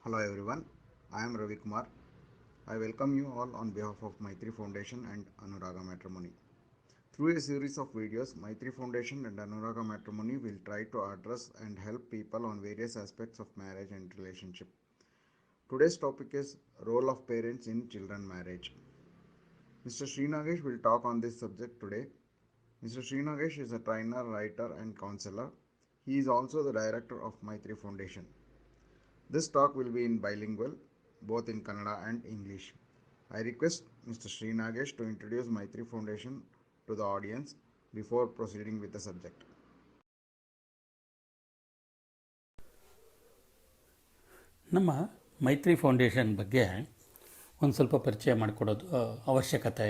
Hello everyone, I am Ravi Kumar. I welcome you all on behalf of Maitri Foundation and Anuraga Matrimony. Through a series of videos, Maitri Foundation and Anuraga Matrimony will try to address and help people on various aspects of marriage and relationship. Today's topic is role of parents in children marriage. Mr. Srinagesh will talk on this subject today. Mr. Srinagesh is a trainer, writer and counselor. He is also the director of Maitri Foundation. This talk will be in bilingual, both in Kannada and English. I request Mr. Sri Nagesh to introduce Maitri Foundation to the audience before proceeding with the subject. ನಮ್ಮ ಮೈತ್ರಿ foundation ಬಗ್ಗೆ ಒಂದು ಸ್ವಲ್ಪ ಪರಿಚಯ ಮಾಡಿಕೊಡೋದು ಅವಶ್ಯಕತೆ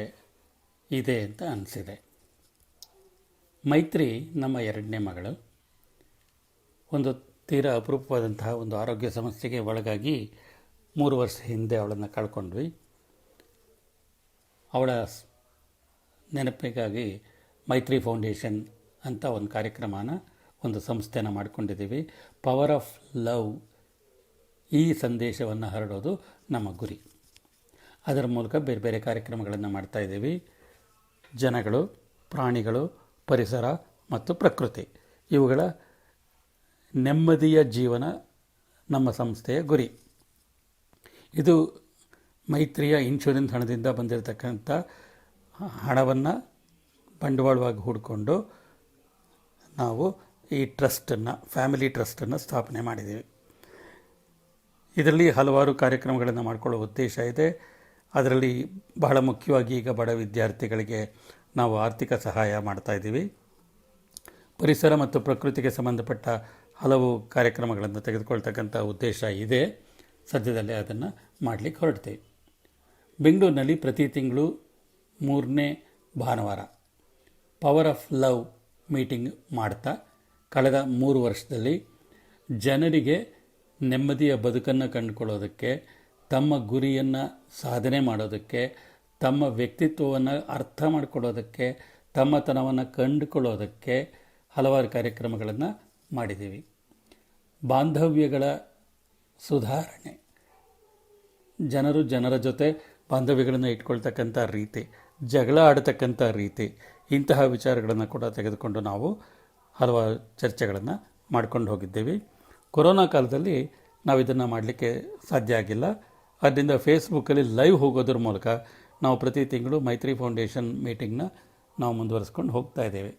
ಇದೆ ಅಂತ ಅನಿಸಿದೆ. ಮೈತ್ರಿ ನಮ್ಮ ಎರಡನೇ ಮಗಳು. ಒಂದು ತೀರಾ ಅಪರೂಪವಾದಂತಹ ಒಂದು ಆರೋಗ್ಯ ಸಮಸ್ಯೆಗೆ ಒಳಗಾಗಿ 3 ವರ್ಷ ಹಿಂದೆ ಅವಳನ್ನು ಕಳ್ಕೊಂಡ್ವಿ. ಅವಳ ನೆನಪಿಗಾಗಿ ಮೈತ್ರಿ ಫೌಂಡೇಶನ್ ಅಂತ ಒಂದು ಕಾರ್ಯಕ್ರಮನ, ಒಂದು ಸಂಸ್ಥೆನ ಮಾಡ್ಕೊಂಡಿದ್ದೀವಿ. ಪವರ್ ಆಫ್ ಲವ್, ಈ ಸಂದೇಶವನ್ನು ಹರಡೋದು ನಮ್ಮ ಗುರಿ. ಅದರ ಮೂಲಕ ಬೇರೆ ಬೇರೆ ಕಾರ್ಯಕ್ರಮಗಳನ್ನು ಮಾಡ್ತಾಯಿದ್ದೀವಿ. ಜನಗಳು, ಪ್ರಾಣಿಗಳು, ಪರಿಸರ ಮತ್ತು ಪ್ರಕೃತಿ, ಇವುಗಳ ನೆಮ್ಮದಿಯ ಜೀವನ ನಮ್ಮ ಸಂಸ್ಥೆಯ ಗುರಿ. ಇದು ಮೈತ್ರಿಯ ಇನ್ಶೂರೆನ್ಸ್ ಹಣದಿಂದ ಬಂದಿರತಕ್ಕಂಥ ಹಣವನ್ನು ಬಂಡವಾಳವಾಗಿ ಹೂಡಿಕೊಂಡು ನಾವು ಈ ಟ್ರಸ್ಟನ್ನು, ಫ್ಯಾಮಿಲಿ ಟ್ರಸ್ಟನ್ನು ಸ್ಥಾಪನೆ ಮಾಡಿದ್ದೀವಿ. ಇದರಲ್ಲಿ ಹಲವಾರು ಕಾರ್ಯಕ್ರಮಗಳನ್ನು ಮಾಡಿಕೊಳ್ಳೋ ಉದ್ದೇಶ ಇದೆ. ಅದರಲ್ಲಿ ಬಹಳ ಮುಖ್ಯವಾಗಿ ಈಗ ಬಡ ವಿದ್ಯಾರ್ಥಿಗಳಿಗೆ ನಾವು ಆರ್ಥಿಕ ಸಹಾಯ ಮಾಡ್ತಾಯಿದ್ದೀವಿ. ಪರಿಸರ ಮತ್ತು ಪ್ರಕೃತಿಗೆ ಸಂಬಂಧಪಟ್ಟ ಹಲವು ಕಾರ್ಯಕ್ರಮಗಳನ್ನು ತೆಗೆದುಕೊಳ್ತಕ್ಕಂಥ ಉದ್ದೇಶ ಇದೆ. ಸದ್ಯದಲ್ಲೇ ಅದನ್ನು ಮಾಡಲಿಕ್ಕೆ ಹೊರಡ್ತೀವಿ. ಬೆಂಗಳೂರಿನಲ್ಲಿ ಪ್ರತಿ ತಿಂಗಳು 3ನೇ ಭಾನುವಾರ ಪವರ್ ಆಫ್ ಲವ್ ಮೀಟಿಂಗ್ ಮಾಡ್ತಾ ಕಳೆದ 3 ವರ್ಷದಲ್ಲಿ ಜನರಿಗೆ ನೆಮ್ಮದಿಯ ಬದುಕನ್ನು ಕಂಡುಕೊಳ್ಳೋದಕ್ಕೆ, ತಮ್ಮ ಗುರಿಯನ್ನು ಸಾಧನೆ ಮಾಡೋದಕ್ಕೆ, ತಮ್ಮ ವ್ಯಕ್ತಿತ್ವವನ್ನು ಅರ್ಥ ಮಾಡಿಕೊಳ್ಳೋದಕ್ಕೆ, ತಮ್ಮತನವನ್ನು ಕಂಡುಕೊಳ್ಳೋದಕ್ಕೆ ಹಲವಾರು ಕಾರ್ಯಕ್ರಮಗಳನ್ನು ಮಾಡಿದ್ದೀವಿ. ಬಾಂಧವ್ಯಗಳ ಸುಧಾರಣೆ, ಜನರು ಜನರ ಜೊತೆ ಬಾಂಧವ್ಯಗಳನ್ನು ಇಟ್ಕೊಳ್ತಕ್ಕಂಥ ರೀತಿ, ಜಗಳ ಆಡತಕ್ಕಂಥ ರೀತಿ, ಇಂತಹ ವಿಚಾರಗಳನ್ನು ಕೂಡ ತೆಗೆದುಕೊಂಡು ನಾವು ಹಲವಾರು ಚರ್ಚೆಗಳನ್ನು ಮಾಡ್ಕೊಂಡು ಹೋಗಿದ್ದೇವೆ. ಕೊರೋನಾ ಕಾಲದಲ್ಲಿ ನಾವು ಇದನ್ನು ಮಾಡಲಿಕ್ಕೆ ಸಾಧ್ಯ ಆಗಿಲ್ಲ. ಆದ್ದರಿಂದ ಫೇಸ್ಬುಕ್ಕಲ್ಲಿ ಲೈವ್ ಹೋಗೋದ್ರ ಮೂಲಕ ನಾವು ಪ್ರತಿ ತಿಂಗಳು ಮೈತ್ರಿ ಫೌಂಡೇಶನ್ ಮೀಟಿಂಗ್ನ ನಾವು ಮುಂದುವರಿಸ್ಕೊಂಡು ಹೋಗ್ತಾ ಇದ್ದೇವೆ.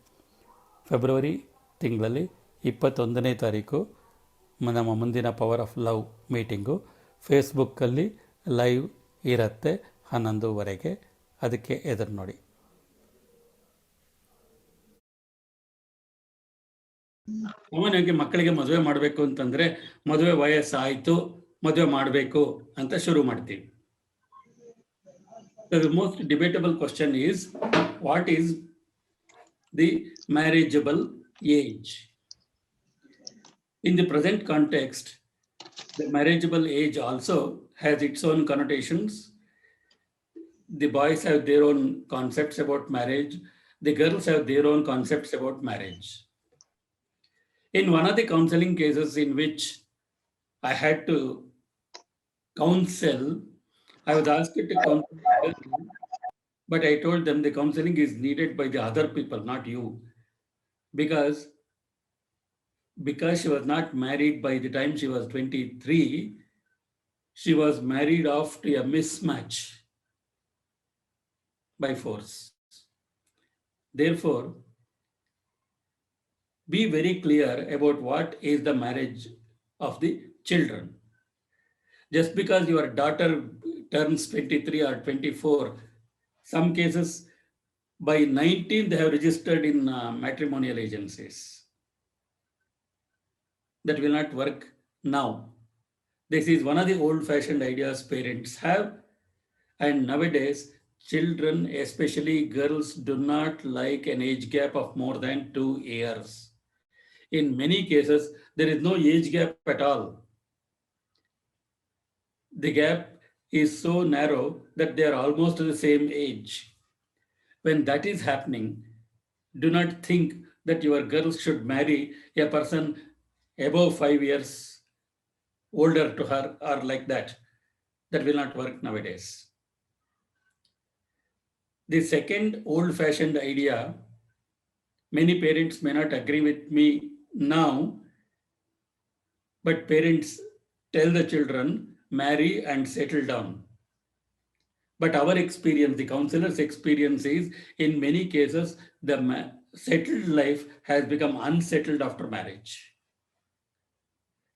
ಫೆಬ್ರವರಿ ತಿಂಗಳಲ್ಲಿ 21ನೇ ತಾರೀಕು ನಮ್ಮ ಮುಂದಿನ ಪವರ್ ಆಫ್ ಲವ್ ಮೀಟಿಂಗು ಫೇಸ್ಬುಕ್ಕಲ್ಲಿ ಲೈವ್ ಇರುತ್ತೆ 11:00ವರೆಗೆ. ಅದಕ್ಕೆ ಎದುರು ನೋಡಿ. ಸಾಮಾನ್ಯವಾಗಿ ಮಕ್ಕಳಿಗೆ ಮದುವೆ ಮಾಡಬೇಕು ಅಂತಂದರೆ ಮದುವೆ ವಯಸ್ಸಾಯಿತು, ಮದುವೆ ಮಾಡಬೇಕು ಅಂತ ಶುರು ಮಾಡ್ತೀವಿ. The most debatable question is, what is the marriageable age? In the present context, the marriageable age also has its own connotations. The boys have their own concepts about marriage. The girls have their own concepts about marriage. In one of the counseling cases in which I had to counsel, I was asked to counsel, but I told them the counseling is needed by the other people, not you. Because she was not married by the time she was 23, she was married off to a mismatch by force. Therefore, be very clear about what is the marriage of the children. Just because your daughter turns 23 or 24, some cases by 19 they have registered in matrimonial agencies. That will not work now. This is one of the old-fashioned ideas parents have, and nowadays children, especially girls, do not like an age gap of more than 2 years. In many cases, there is no age gap at all. The gap is so narrow that they are almost the same age. When that is happening, do not think that your girls should marry a person above 5 years older to her or like that. That will not work nowadays. The second old-fashioned idea, many parents may not agree with me now, but parents tell the children, marry and settle down. But our experience, the counselor's experience is, in many cases, the settled life has become unsettled after marriage.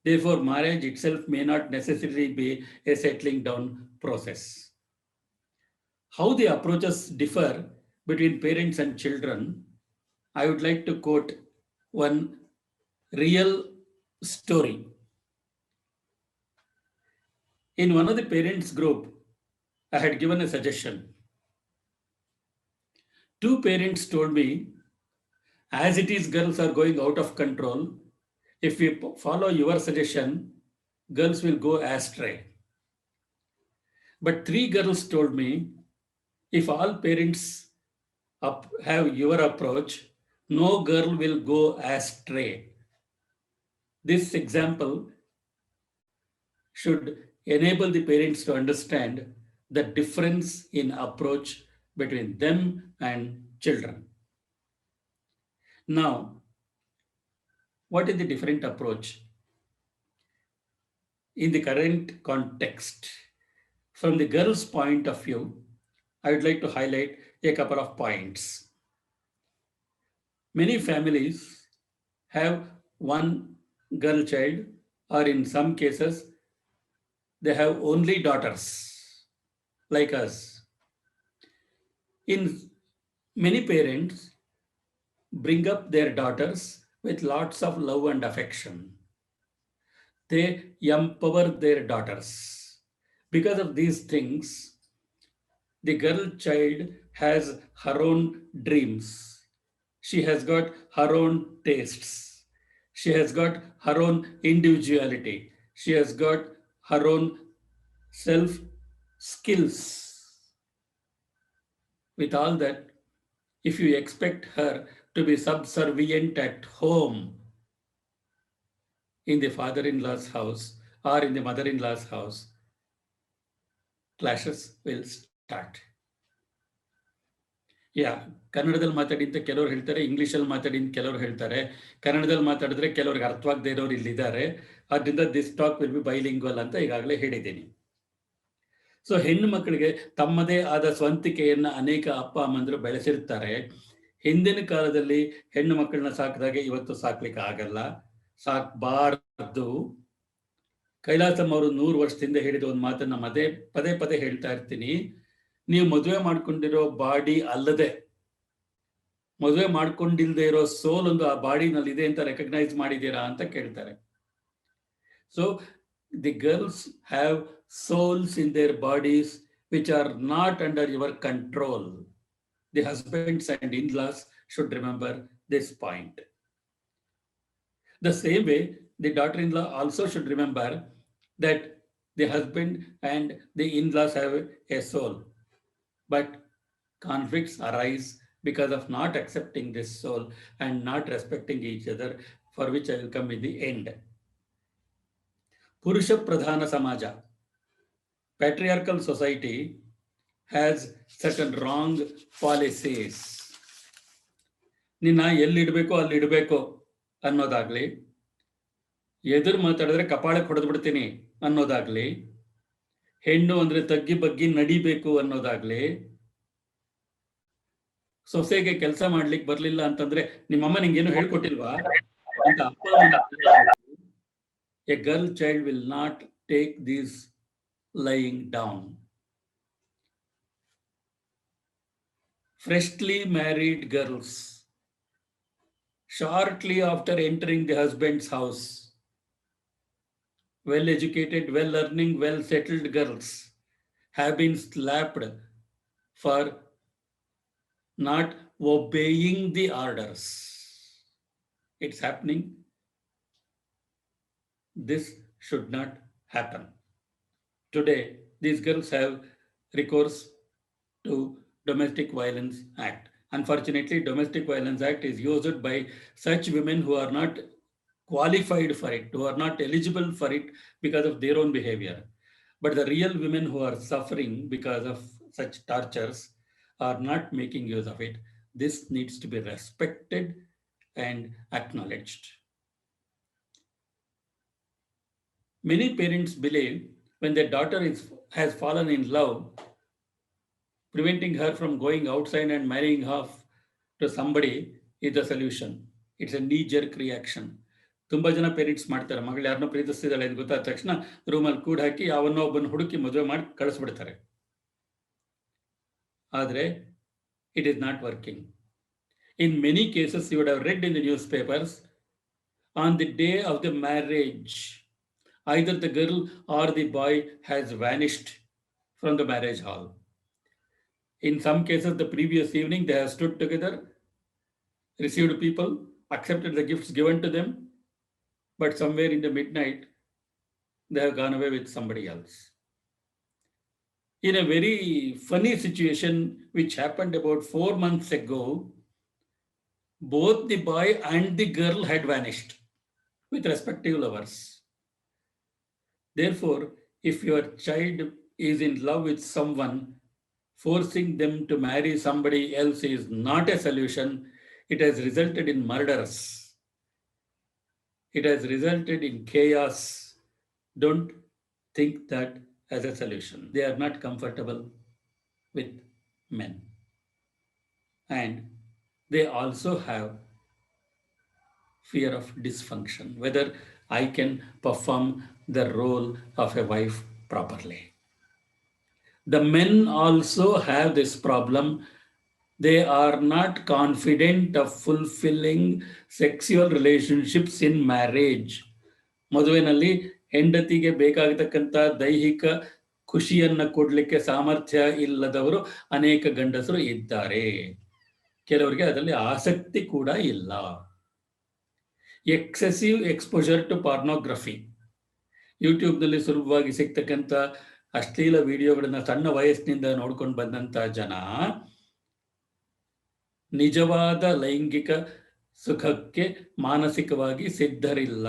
Therefore, marriage itself may not necessarily be a settling down process. How the approaches differ between parents and children, I would like to quote one real story. In one of the parents' group, I had given a suggestion. Two parents told me, as it is, girls are going out of control. If we follow your suggestion, girls will go astray. But three girls told me, if all parents have your approach, no girl will go astray. This example should enable the parents to understand the difference in approach between them and children. Now, what is the different approach? In the current context, from the girl's point of view, I would like to highlight a couple of points. Many families have one girl child, or in some cases, they have only daughters, like us. In many parents bring up their daughters with lots of love and affection. They empower their daughters. Because of these things, the girl child has her own dreams. She has got her own tastes. She has got her own individuality. She has got her own self skills. With all that, if you expect her to be subservient at home, in the father-in-law's house or in the mother-in-law's house, clashes will start. ಯಾ ಕನ್ನಡದಲ್ಲಿ ಮಾತಾಡಿ ಅಂತ ಕೆಲವರು ಹೇಳ್ತಾರೆ, ಇಂಗ್ಲೀಷಲ್ಲಿ ಮಾತಾಡಿ ಅಂತ ಕೆಲವರು ಹೇಳ್ತಾರೆ. ಕನ್ನಡದಲ್ಲಿ ಮಾತಾಡಿದ್ರೆ ಕೆಲವ್ರಿಗೆ ಅರ್ಥವಾಗದೇ ಇರೋರು ಇಲ್ಲಿದ್ದಾರೆ. ಆದ್ದರಿಂದ this talk will be bilingual ಅಂತ ಈಗಾಗಲೇ ಹೇಳಿದ್ದೀನಿ. ಸೊ ಹೆಣ್ಣು ಮಕ್ಕಳಿಗೆ ತಮ್ಮದೇ ಆದ ಸ್ವಂತಿಕೆಯನ್ನು ಅನೇಕ ಅಪ್ಪ ಅಮ್ಮಂದರು ಬೆಳೆಸಿರ್ತಾರೆ. ಹಿಂದಿನ ಕಾಲದಲ್ಲಿ ಹೆಣ್ಣು ಮಕ್ಕಳನ್ನ ಸಾಕಿದಾಗೆ ಇವತ್ತು ಸಾಕ್ಲಿಕ್ಕೆ ಆಗಲ್ಲ, ಸಾಕಬಾರದು. ಕೈಲಾಸಂ ಅವರು 100 ವರ್ಷದಿಂದ ಹೇಳಿದ ಒಂದು ಮಾತನ್ನ ಪದೇ ಪದೇ ಹೇಳ್ತಾ ಇರ್ತೀನಿ. ನೀವು ಮದುವೆ ಮಾಡ್ಕೊಂಡಿರೋ ಬಾಡಿ ಅಲ್ಲದೆ ಮದುವೆ ಮಾಡ್ಕೊಂಡಿಲ್ದೇ ಇರೋ ಸೋಲ್ ಒಂದು ಆ ಬಾಡಿನಲ್ಲಿ ಇದೆ ಅಂತ ರೆಕಗ್ನೈಸ್ ಮಾಡಿದ್ದೀರಾ ಅಂತ ಕೇಳ್ತಾರೆ. So the girls have souls in their bodies which are not under your control. The husbands and in-laws should remember this point. The same way, the daughter-in-law also should remember that the husband and the in-laws have a soul, but conflicts arise because of not accepting this soul and not respecting each other, for which I will come in the end. Purusha Pradhana Samaja, patriarchal society, has certain wrong policies. ನಿನ್ನ ಎಲ್ಲಿಡಬೇಕು ಅಲ್ಲಿ ಇಡಬೇಕು ಅನ್ನೋದಾಗ್ಲಿ, ಎದುರು ಮಾತಾಡಿದ್ರೆ ಕಪಾಳಕ್ಕೆ ಹೊಡೆದು ಬಿಡ್ತೀನಿ ಅನ್ನೋದಾಗ್ಲಿ, ಹೆಣ್ಣು ಅಂದ್ರೆ ತಗ್ಗಿ ಬಗ್ಗಿ ನಡಿಬೇಕು ಅನ್ನೋದಾಗ್ಲಿ, ಸೊಸೆಗೆ ಕೆಲಸ ಮಾಡ್ಲಿಕ್ಕೆ ಬರ್ಲಿಲ್ಲ ಅಂತಂದ್ರೆ ನಿಮ್ಮಮ್ಮ ನಿಂಗೇನು ಹೇಳ್ಕೊಟ್ಟಿಲ್ವಾ ಅಂತ ಅಪ್ಪ. A girl child will not take these lying down. Freshly married girls, shortly after entering the husband's house, well-educated, well-learning, well-settled girls have been slapped for not obeying the orders. It's happening. This should not happen. Today, these girls have recourse to Domestic Violence Act. Unfortunately, Domestic Violence Act is used by such women who are not qualified for it, who are not eligible for it because of their own behavior. But the real women who are suffering because of such tortures are not making use of it. This needs to be respected and acknowledged. Many parents believe when their daughter has fallen in love, preventing her from going outside and marrying off to somebody is the solution. It's a knee-jerk reaction. ತುಂಬಾ ಜನ parents ಮಾಡ್ತಾರೆ, ಮಗಳು ಯಾರನ್ನೋ ಪ್ರೀತಿಸ್ತಿದ್ದಾಳೆ ಅಂತ ಗೊತ್ತಾದ ತಕ್ಷಣ ರೂಮಲ್ಲಿ ಕೂಡ ಹಾಕಿ ಅವನ್ನ ಒಬ್ಬನ ಹುಡುಕಿ ಮದುವೆ ಮಾಡಿ ಕಳಿಸ್ಬಿಡ್ತಾರೆ. ಆದರೆ it is not working. In many cases, you would have read in the newspapers, on the day of the marriage, either the girl or the boy has vanished from the marriage hall. In some cases, the previous evening, they have stood together, received people, accepted the gifts given to them, but somewhere in the midnight, they have gone away with somebody else. In a very funny situation, which happened about 4 months ago, both the boy and the girl had vanished with respective lovers. Therefore, if your child is in love with someone, forcing them to marry somebody else is not a solution. It has resulted in murders. It has resulted in chaos. Don't think that as a solution. They are not comfortable with men. And they also have fear of dysfunction, whether I can perform the role of a wife properly. The men also have this problem. They are not confident of fulfilling sexual relationships in marriage. ಮದುವೆನಲ್ಲಿ ಹೆಂಡತಿಗೆ ಬೇಕಾಗತಕ್ಕಂಥ ದೈಹಿಕ ಖುಷಿಯನ್ನ ಕೊಡ್ಲಿಕ್ಕೆ ಸಾಮರ್ಥ್ಯ ಇಲ್ಲದವರು ಅನೇಕ ಗಂಡಸರು ಇದ್ದಾರೆ. ಕೆಲವರಿಗೆ ಅದರಲ್ಲಿ ಆಸಕ್ತಿ ಕೂಡ ಇಲ್ಲ. ಎಕ್ಸೆಸಿವ್ ಎಕ್ಸ್ಪೋಜರ್ ಟು ಪಾರ್ನೋಗ್ರಫಿ, ಯೂಟ್ಯೂಬ್ನಲ್ಲಿ ಸುಲಭವಾಗಿ ಸಿಗ್ತಕ್ಕಂಥ ಅಶ್ಲೀಲ ವಿಡಿಯೋಗಳನ್ನ ಸಣ್ಣ ವಯಸ್ಸಿನಿಂದ ನೋಡ್ಕೊಂಡು ಬಂದಂತ ಜನ ನಿಜವಾದ ಲೈಂಗಿಕ ಸುಖಕ್ಕೆ ಮಾನಸಿಕವಾಗಿ ಸಿದ್ಧರಿಲ್ಲ.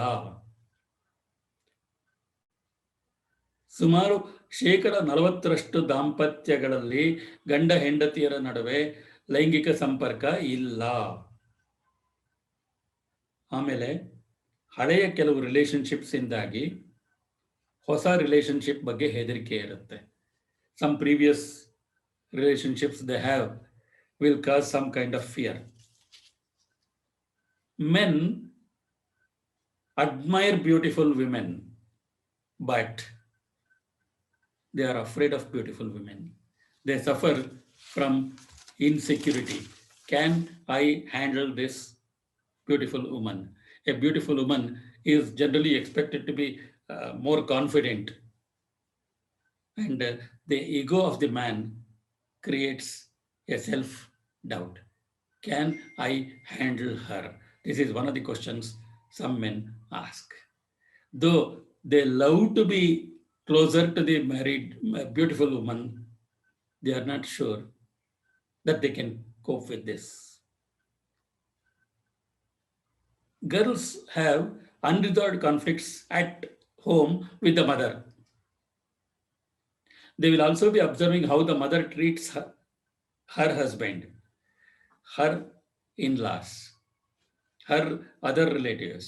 ಸುಮಾರು 40% ದಾಂಪತ್ಯಗಳಲ್ಲಿ ಗಂಡ ಹೆಂಡತಿಯರ ನಡುವೆ ಲೈಂಗಿಕ ಸಂಪರ್ಕ ಇಲ್ಲ. ಆಮೇಲೆ ಹಳೆಯ ಕೆಲವು ರಿಲೇಶನ್ಶಿಪ್ಸ್ ಇಂದಾಗಿ ಹೊಸ ರಿಲೇಶನ್ಶಿಪ್ ಬಗ್ಗೆ ಹೆದರಿಕೆ ಇರುತ್ತೆ. Some previous relationships they have will cause some kind of fear. Men admire beautiful women, but they are afraid of beautiful women. They suffer from insecurity. Can I handle this beautiful woman? A beautiful woman is generally expected to be more confident, and the ego of the man creates a self-doubt. Can I handle her? This is one of the questions some men ask. Though they love to be closer to the married beautiful woman, they are not sure that they can cope with this. Girls have unresolved conflicts at home with the mother. They will also be observing how the mother treats her husband, her in-laws, her other relatives.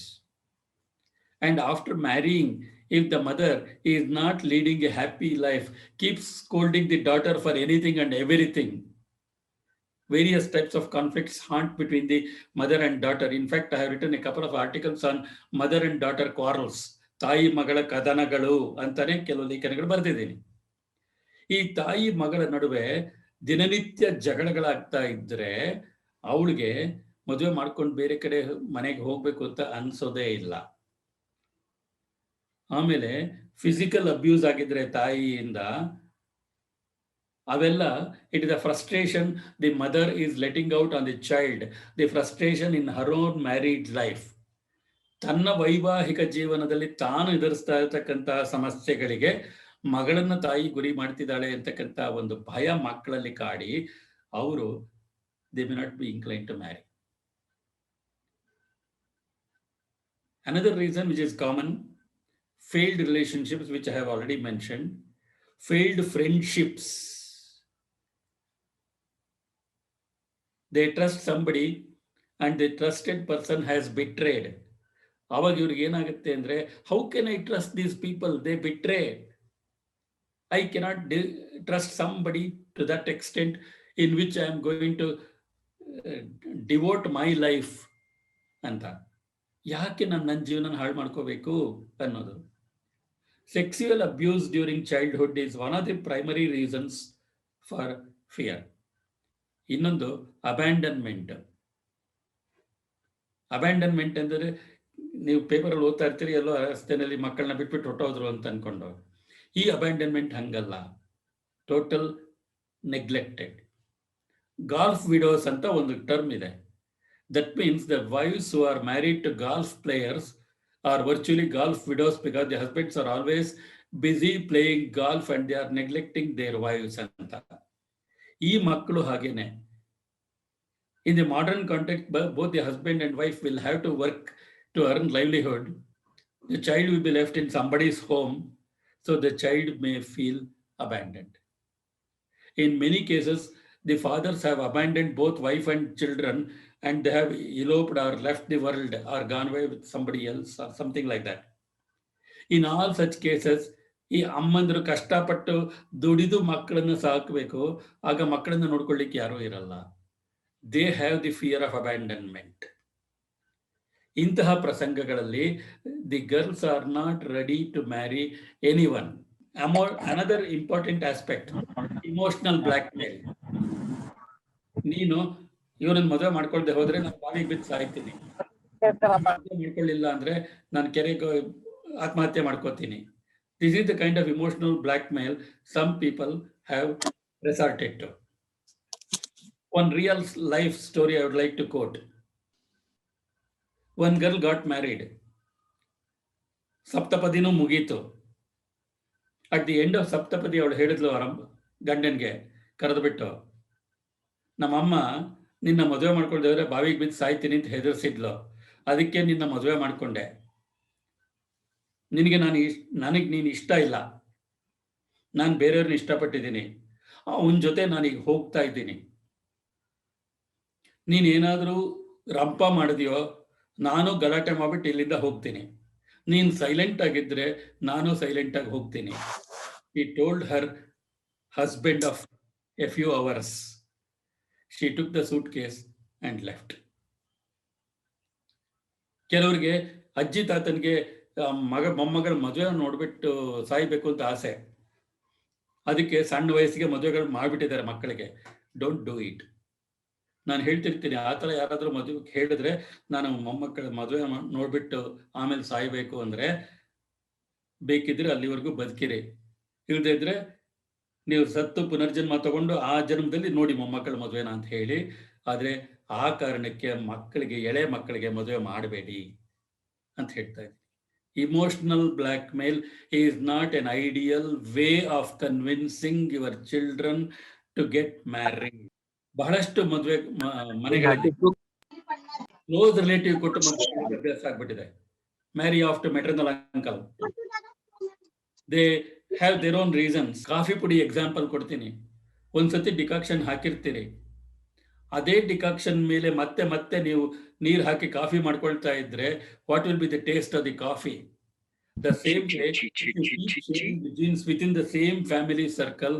And after marrying, if the mother is not leading a happy life, keeps scolding the daughter for anything and everything, various types of conflicts haunt between the mother and daughter. In fact, I have written a couple of articles on mother and daughter quarrels. ತಾಯಿ ಮಗಳ ಕದನಗಳು ಅಂತಾನೆ ಕೆಲವು ಲೇಖನಗಳು ಬರೆದಿದ್ದೀನಿ. ಈ ತಾಯಿ ಮಗಳ ನಡುವೆ ದಿನನಿತ್ಯ ಜಗಳಗಳಾಗ್ತಾ ಇದ್ರೆ ಅವಳಿಗೆ ಮದುವೆ ಮಾಡ್ಕೊಂಡು ಬೇರೆ ಕಡೆ ಮನೆಗೆ ಹೋಗ್ಬೇಕು ಅಂತ ಅನ್ಸೋದೇ ಇಲ್ಲ. ಆಮೇಲೆ ಫಿಸಿಕಲ್ ಅಬ್ಯೂಸ್ ಆಗಿದ್ರೆ ತಾಯಿಯಿಂದ ಅವೆಲ್ಲ it is a frustration the mother is letting out on the child, the frustration in her own married life. ತನ್ನ ವೈವಾಹಿಕ ಜೀವನದಲ್ಲಿ ತಾನು ಎದುರಿಸ್ತಾ ಇರತಕ್ಕಂತಹ ಸಮಸ್ಯೆಗಳಿಗೆ ಮಗಳನ್ನ ತಾಯಿ ಗುರಿ ಮಾಡ್ತಿದ್ದಾಳೆ ಅಂತಕ್ಕಂಥ ಒಂದು ಭಯ ಮಕ್ಕಳಲ್ಲಿ ಕಾಡಿ ಅವರು they may not be inclined to marry. Another reason which is common, failed relationships, which I have already mentioned, failed friendships. They trust somebody and the trusted person has betrayed. ಆವಾಗ ಇವ್ರಿಗೆ ಏನಾಗುತ್ತೆ ಅಂದ್ರೆ, how can I trust these people, they ಬಿಟ್ರೆ. I cannot trust somebody to that extent in which I am going to devote my life ಅಂತ. ಯಾಕೆ ನಾನು ನನ್ನ ಜೀವನ ಹಾಳು ಮಾಡ್ಕೋಬೇಕು ಅನ್ನೋದು. Sexual abuse during childhood is one of the primary reasons for fear. ಇನ್ನೊಂದು ಅಬ್ಯಾಂಡನ್ಮೆಂಟ್. ಅಬ್ಯಾಂಡನ್ಮೆಂಟ್ ಅಂದರೆ ನೀವು ಪೇಪರಲ್ಲಿ ಓದ್ತಾ ಇರ್ತೀರಿ, ಎಲ್ಲೋ ರಸ್ತೆಯಲ್ಲಿ ಮಕ್ಕಳನ್ನ ಬಿಟ್ಬಿಟ್ಟು ಹೊಟ್ಟೋದ್ರು ಅಂತ ಅನ್ಕೊಂಡು. ಈ ಅಬ್ಯಾಂಡನ್ಮೆಂಟ್ ಹಂಗಲ್ಲ, ಟೋಟಲ್ ನೆಗ್ಲೆಕ್ಟೆಡ್. ಗಾಲ್ಫ್ ವಿಡೋಸ್ ಅಂತ ಒಂದು ಟರ್ಮ್ ಇದೆ. That means the wives who are married to golf players are virtually golf widows because the husbands are always busy playing golf and they are neglecting their wives anta. Ee makkಳು ಹಾಗೇನೆ. In the modern context, both the husband and wife will have to work to earn livelihood. The child will be left in somebody's home, so the child may feel abandoned. In many cases, the fathers have abandoned both wife and children and they have eloped or left the world or gone away with somebody else or something like that. In all such cases, ಈ ಅಮ್ಮಂದರು ಕಷ್ಟಪಟ್ಟು ದುಡಿದು ಮಕ್ಕಳನ್ನು ಸಾಕಬೇಕು, ಆಗ ಮಕ್ಕಳನ್ನು ನೋಡ್ಕೊಳ್ಳಿಕ್ಕೆ ಯಾರೂ ಇರಲ್ಲ. They have the fear of abandonment. ಇಂತಹ ಪ್ರಸಂಗಗಳಲ್ಲಿ the girls are not ready to marry anyone. Another important aspect, emotional blackmail. ನೀನು ಇವರನ್ನ ಮದುವೆ ಮಾಡ್ಕೊಳ್ದೆ ಹೋದ್ರೆ ನಾನು ಬಾವಿಗೆ ಬಿದ್ದು ಸಾಯ್ತೀನಿ, ಮಾಡ್ಕೊಳ್ಳಿಲ್ಲ ಅಂದ್ರೆ ನಾನು ಕೆರೆಗೆ ಆತ್ಮಹತ್ಯೆ ಮಾಡ್ಕೋತೀನಿ. This is the kind of emotional blackmail some people have resorted to. One real life story I would like to quote. One girl got married. ಸಪ್ತಪದಿನೂ ಮುಗೀತು. ಅಟ್ ದಿ ಎಂಡ್ ಆಫ್ ಸಪ್ತಪದಿ ಅವಳು ಹೇಳಿದ್ಲು ಗಂಡನ್ಗೆ ಕರೆದು ಬಿಟ್ಟು, ನಮ್ಮಮ್ಮ ನಿನ್ನ ಮದುವೆ ಮಾಡ್ಕೊಂಡ್ರೆ ಬಾವಿಗೆ ಬಿದ್ದು ಸಾಯ್ತೀನಿ ಅಂತ ಹೆದರ್ಸಿದ್ಲು, ಅದಕ್ಕೆ ನಿನ್ನ ಮದುವೆ ಮಾಡ್ಕೊಂಡೆ. ನನಗೆ ನೀನು ಇಷ್ಟ ಇಲ್ಲ, ನಾನು ಬೇರೆಯವ್ರನ್ನ ಇಷ್ಟಪಟ್ಟಿದ್ದೀನಿ, ಅವನ ಜೊತೆ ನಾನೀಗ ಹೋಗ್ತಾ ಇದ್ದೀನಿ. ನೀನೇನಾದರೂ ರಂಪ ಮಾಡಿದ್ಯೋ ನಾನು ಗಲಾಟೆ ಮಾಡ್ಬಿಟ್ಟು ಇಲ್ಲಿಂದ ಹೋಗ್ತೀನಿ, ನೀನು ಸೈಲೆಂಟ್ ಆಗಿದ್ರೆ ನಾನು ಸೈಲೆಂಟ್ ಆಗಿ ಹೋಗ್ತೀನಿ. He told her husband of a few hours. She took the suitcase and left. ಕೆಲವರಿಗೆ ಅಜ್ಜಿ ತಾತನಿಗೆ ಮೊಮ್ಮಗಳ ಮದುವೆ ನೋಡ್ಬಿಟ್ಟು ಸಾಯ್ಬೇಕು ಅಂತ ಆಸೆ, ಅದಕ್ಕೆ ಸಣ್ಣ ವಯಸ್ಸಿಗೆ ಮದುವೆಗಳು ಮಾಡಿಬಿಟ್ಟಿದ್ದಾರೆ ಮಕ್ಕಳಿಗೆ. Don't do it. ನಾನು ಹೇಳ್ತಿರ್ತೀನಿ, ಆ ಥರ ಯಾರಾದರೂ ಮದುವೆ ಹೇಳಿದ್ರೆ ನಾನು ಮೊಮ್ಮಕ್ಕಳ ಮದುವೆ ನೋಡ್ಬಿಟ್ಟು ಆಮೇಲೆ ಸಾಯ್ಬೇಕು ಅಂದರೆ ಬೇಕಿದ್ರೆ ಅಲ್ಲಿವರೆಗೂ ಬದುಕಿರಿ, ಇಲ್ಲದೇ ಇದ್ರೆ ನೀವು ಸತ್ತು ಪುನರ್ಜನ್ಮ ತಗೊಂಡು ಆ ಜನ್ಮದಲ್ಲಿ ನೋಡಿ ಮೊಮ್ಮಕ್ಕಳ ಮದುವೆನ ಅಂತ ಹೇಳಿ. ಆದರೆ ಆ ಕಾರಣಕ್ಕೆ ಎಳೆ ಮಕ್ಕಳಿಗೆ ಮದುವೆ ಮಾಡಬೇಡಿ ಅಂತ ಹೇಳ್ತಾ ಇದ್ದೀನಿ. Emotional blackmail is not an ideal way of convincing your children to get married. ಬಹಳಷ್ಟು ಮದುವೆ ಮನೆಗಳಲ್ಲಿ ಕ್ಲೋಸ್ ರಿಲೇಟಿವ್ ಕೊಟ್ಟು ಮದುವೆ ಅಭ್ಯಾಸ ಆಗ್ಬಿಟ್ಟಿದೆ. Marry off to maternal uncle. They have their own reasons. Coffee ಪುಡಿ ಎಕ್ಸಾಂಪಲ್ ಕೊಡ್ತೀನಿ. ಒಂದ್ಸತಿ ಡಿಕಾಕ್ಷನ್ ಹಾಕಿರ್ತೀರಿ, ಅದೇ ಡಿಕಾಕ್ಷನ್ ಮೇಲೆ ಮತ್ತೆ ಮತ್ತೆ ನೀವು ನೀರು ಹಾಕಿ ಕಾಫಿ ಮಾಡ್ಕೊಳ್ತಾ ಇದ್ರೆ what will be the taste of the coffee? The same way the genes within the same family circle,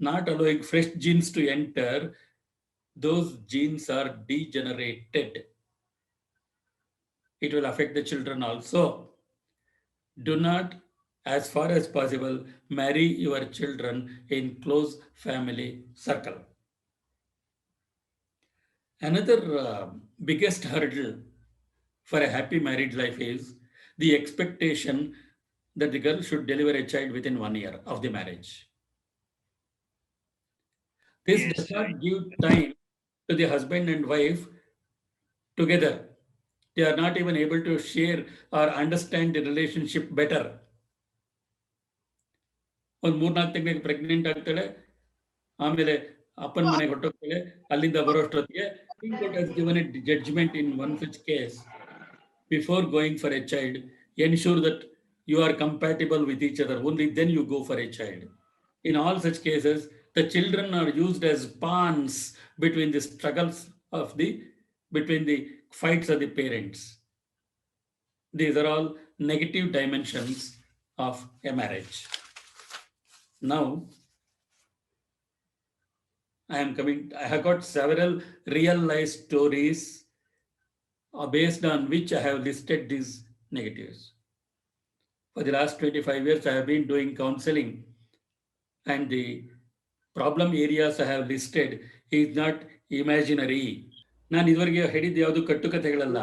not allowing fresh genes to enter, those genes are degenerated. It will affect the children also. Do not, as far as possible, marry your children in close family circle. Another biggest hurdle for a happy married life is the expectation that the girl should deliver a child within 1 year of the marriage. This does not give time to the husband and wife together. They are not even able to share or understand the relationship better. ಒಂದು 3-4 ತಿಂಗಳಿಗೆ pregnant ಆಗ್ತಾಳೆ, ಆಮೇಲೆ ಅಪ್ಪನ ಮನೆಗೆ ಹೊರಟೋಗ್ತಾಳೆ. ಅಲ್ಲಿಂದ ಬರೋಷ್ಟೊತ್ತಿಗೆ Supreme Court has given a judgment in one such case before going for a child, ensure that you are compatible with each other. Only then you go for a child. In all such cases, the children are used as pawns between the struggles of the between the fights of the parents. These are all negative dimensions of a marriage. Now, I have got several real life stories based on which I have listed these negatives. For the last 25 years, I have been doing counseling, and the problem areas I have listed is not imaginary. ನಾನು ಇದುವರೆಗೆ ಹೇಳಿದ್ದು ಯಾವುದು ಕಟ್ಟುಕತೆಗಳಲ್ಲ.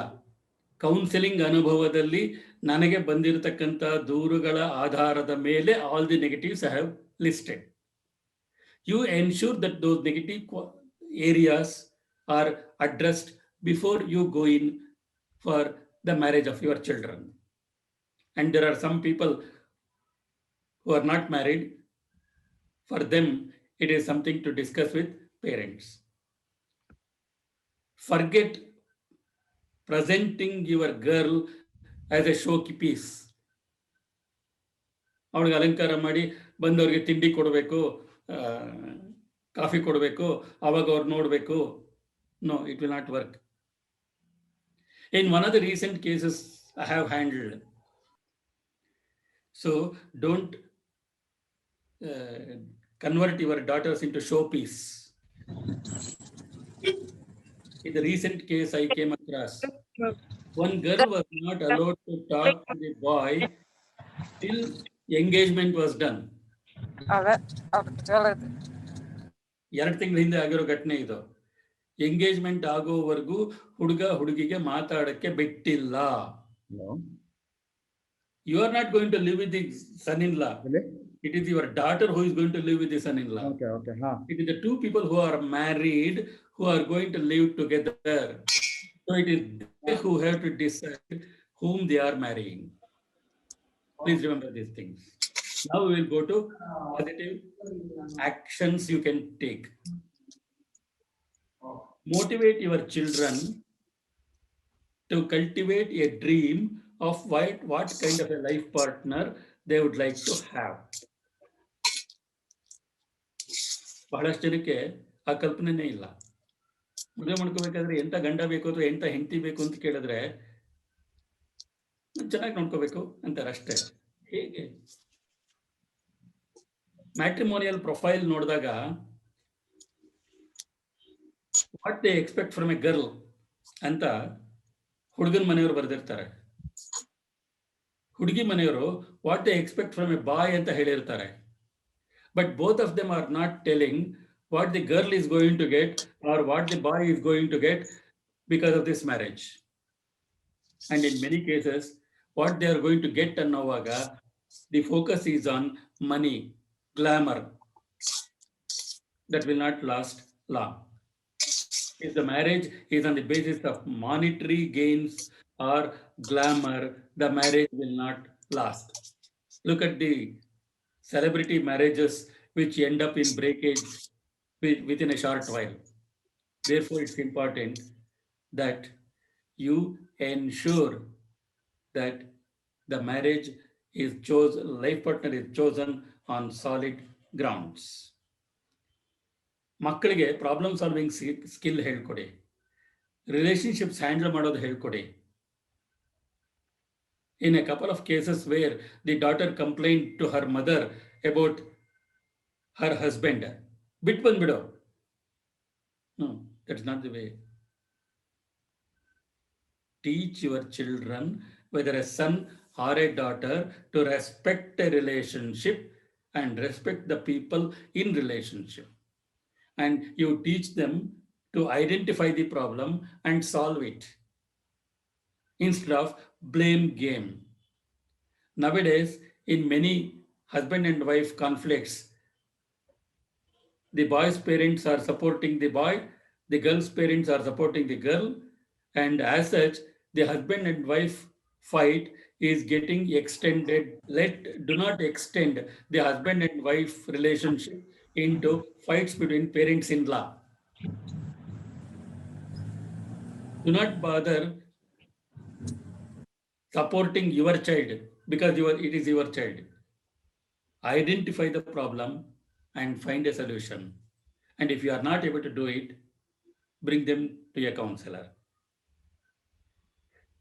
Counselling ಅನುಭವದಲ್ಲಿ ನನಗೆ ಬಂದಿರತಕ್ಕಂಥ ದೂರುಗಳ ಆಧಾರದ ಮೇಲೆ all the negatives I have listed. You ensure that those negative areas are addressed before you go in for the marriage of your children. And there are some people who are not married. For them, it is something to discuss with parents. Forget presenting your girl as a showpiece. ಅವಳಿಗೆ ಅಲಂಕಾರ ಮಾಡಿ ಬಂದವ್ರಿಗೆ ತಿಂಡಿ ಕೊಡಬೇಕು, coffee ಕೊಡಬೇಕು, ಅವಾಗ ಅವ್ರು ನೋಡಬೇಕು. No, it will not work. In one of the recent cases I have handled, so don't convert your daughters into showpiece. In the recent case I came across, one girl was not allowed to talk to the boy till engagement was done. 2 ತಿಂಗಳ ಹಿಂದೆ ಆಗಿರೋ ಘಟನೆ ಇದು. Engagement ಆಗೋವರೆಗೂ ಹುಡುಗ ಹುಡುಗಿಗೆ ಮಾತಾಡಕ್ಕೆ ಬಿಟ್ಟಿಲ್ಲ. You are not going to live with the son-in-law. Really? It is your daughter who is going to live with the son-in-law. Okay. It is the two people who are married who are going to live together. So it is they who have to decide whom they are marrying. Please remember these things. Now we will go to positive actions you can take. Motivate your children to cultivate a dream of what kind of a life partner they would like to have. ಬಹಳಷ್ಟು ಜನಕ್ಕೆ ಆ ಕಲ್ಪನೆನೇ ಇಲ್ಲ. ಮದುವೆ ಮಾಡ್ಕೋಬೇಕಾದ್ರೆ ಎಂತ ಗಂಡ ಬೇಕು ಅಥವಾ ಎಂತ ಹೆಂಡತಿ ಬೇಕು ಅಂತ ಕೇಳಿದ್ರೆ ಚೆನ್ನಾಗಿ ನೋಡ್ಕೋಬೇಕು ಅಂತಾರೆ ಅಷ್ಟೇ. ಹೇಗೆ ಮ್ಯಾಟ್ರಿಮೋನಿಯಲ್ ಪ್ರೊಫೈಲ್ ನೋಡಿದಾಗ what they expect from A girl ಅಂತ ಹುಡುಗನ ಮನೆಯವರು ಬರೆದಿರ್ತಾರೆ. ಹುಡುಗಿ ಮನೆಯವರು what they expect from a boy ಅಂತ ಹೇಳಿರ್ತಾರೆ. But both of them are not telling what the girl is going to get or what the boy is going to get because of this marriage. And in many cases, what they are going to get annavaga, the focus is on money, glamour. That will not last long. If the marriage is on the basis of monetary gains or glamour, the marriage will not last. Look at the celebrity marriages which end up in breakage within a short while. Therefore, it's important that you ensure that the marriage is chosen, life partner is chosen on solid grounds. ಮಕ್ಕಳಿಗೆ problem solving skill ಹೇಳ್ಕೊಡಿ. Relationships handle ಮಾಡೋದು ಹೇಳ್ಕೊಡಿ. In a couple of cases where the daughter complained to her mother about her husband, bit bandido. No, that's not the way. Teach your children, whether a son or a daughter, to respect a relationship and respect the people in relationship. And you teach them to identify the problem and solve it instead of blame game. Nowadays, in many husband and wife conflicts, the boy's parents are supporting the boy, the girl's parents are supporting the girl, and as such, the husband and wife fight is getting extended. Do not extend the husband and wife relationship into fights between parents-in-law. Do not bother supporting your child because it is your child. Identify the problem and find a solution. And if you are not able to do it, bring them to a counselor.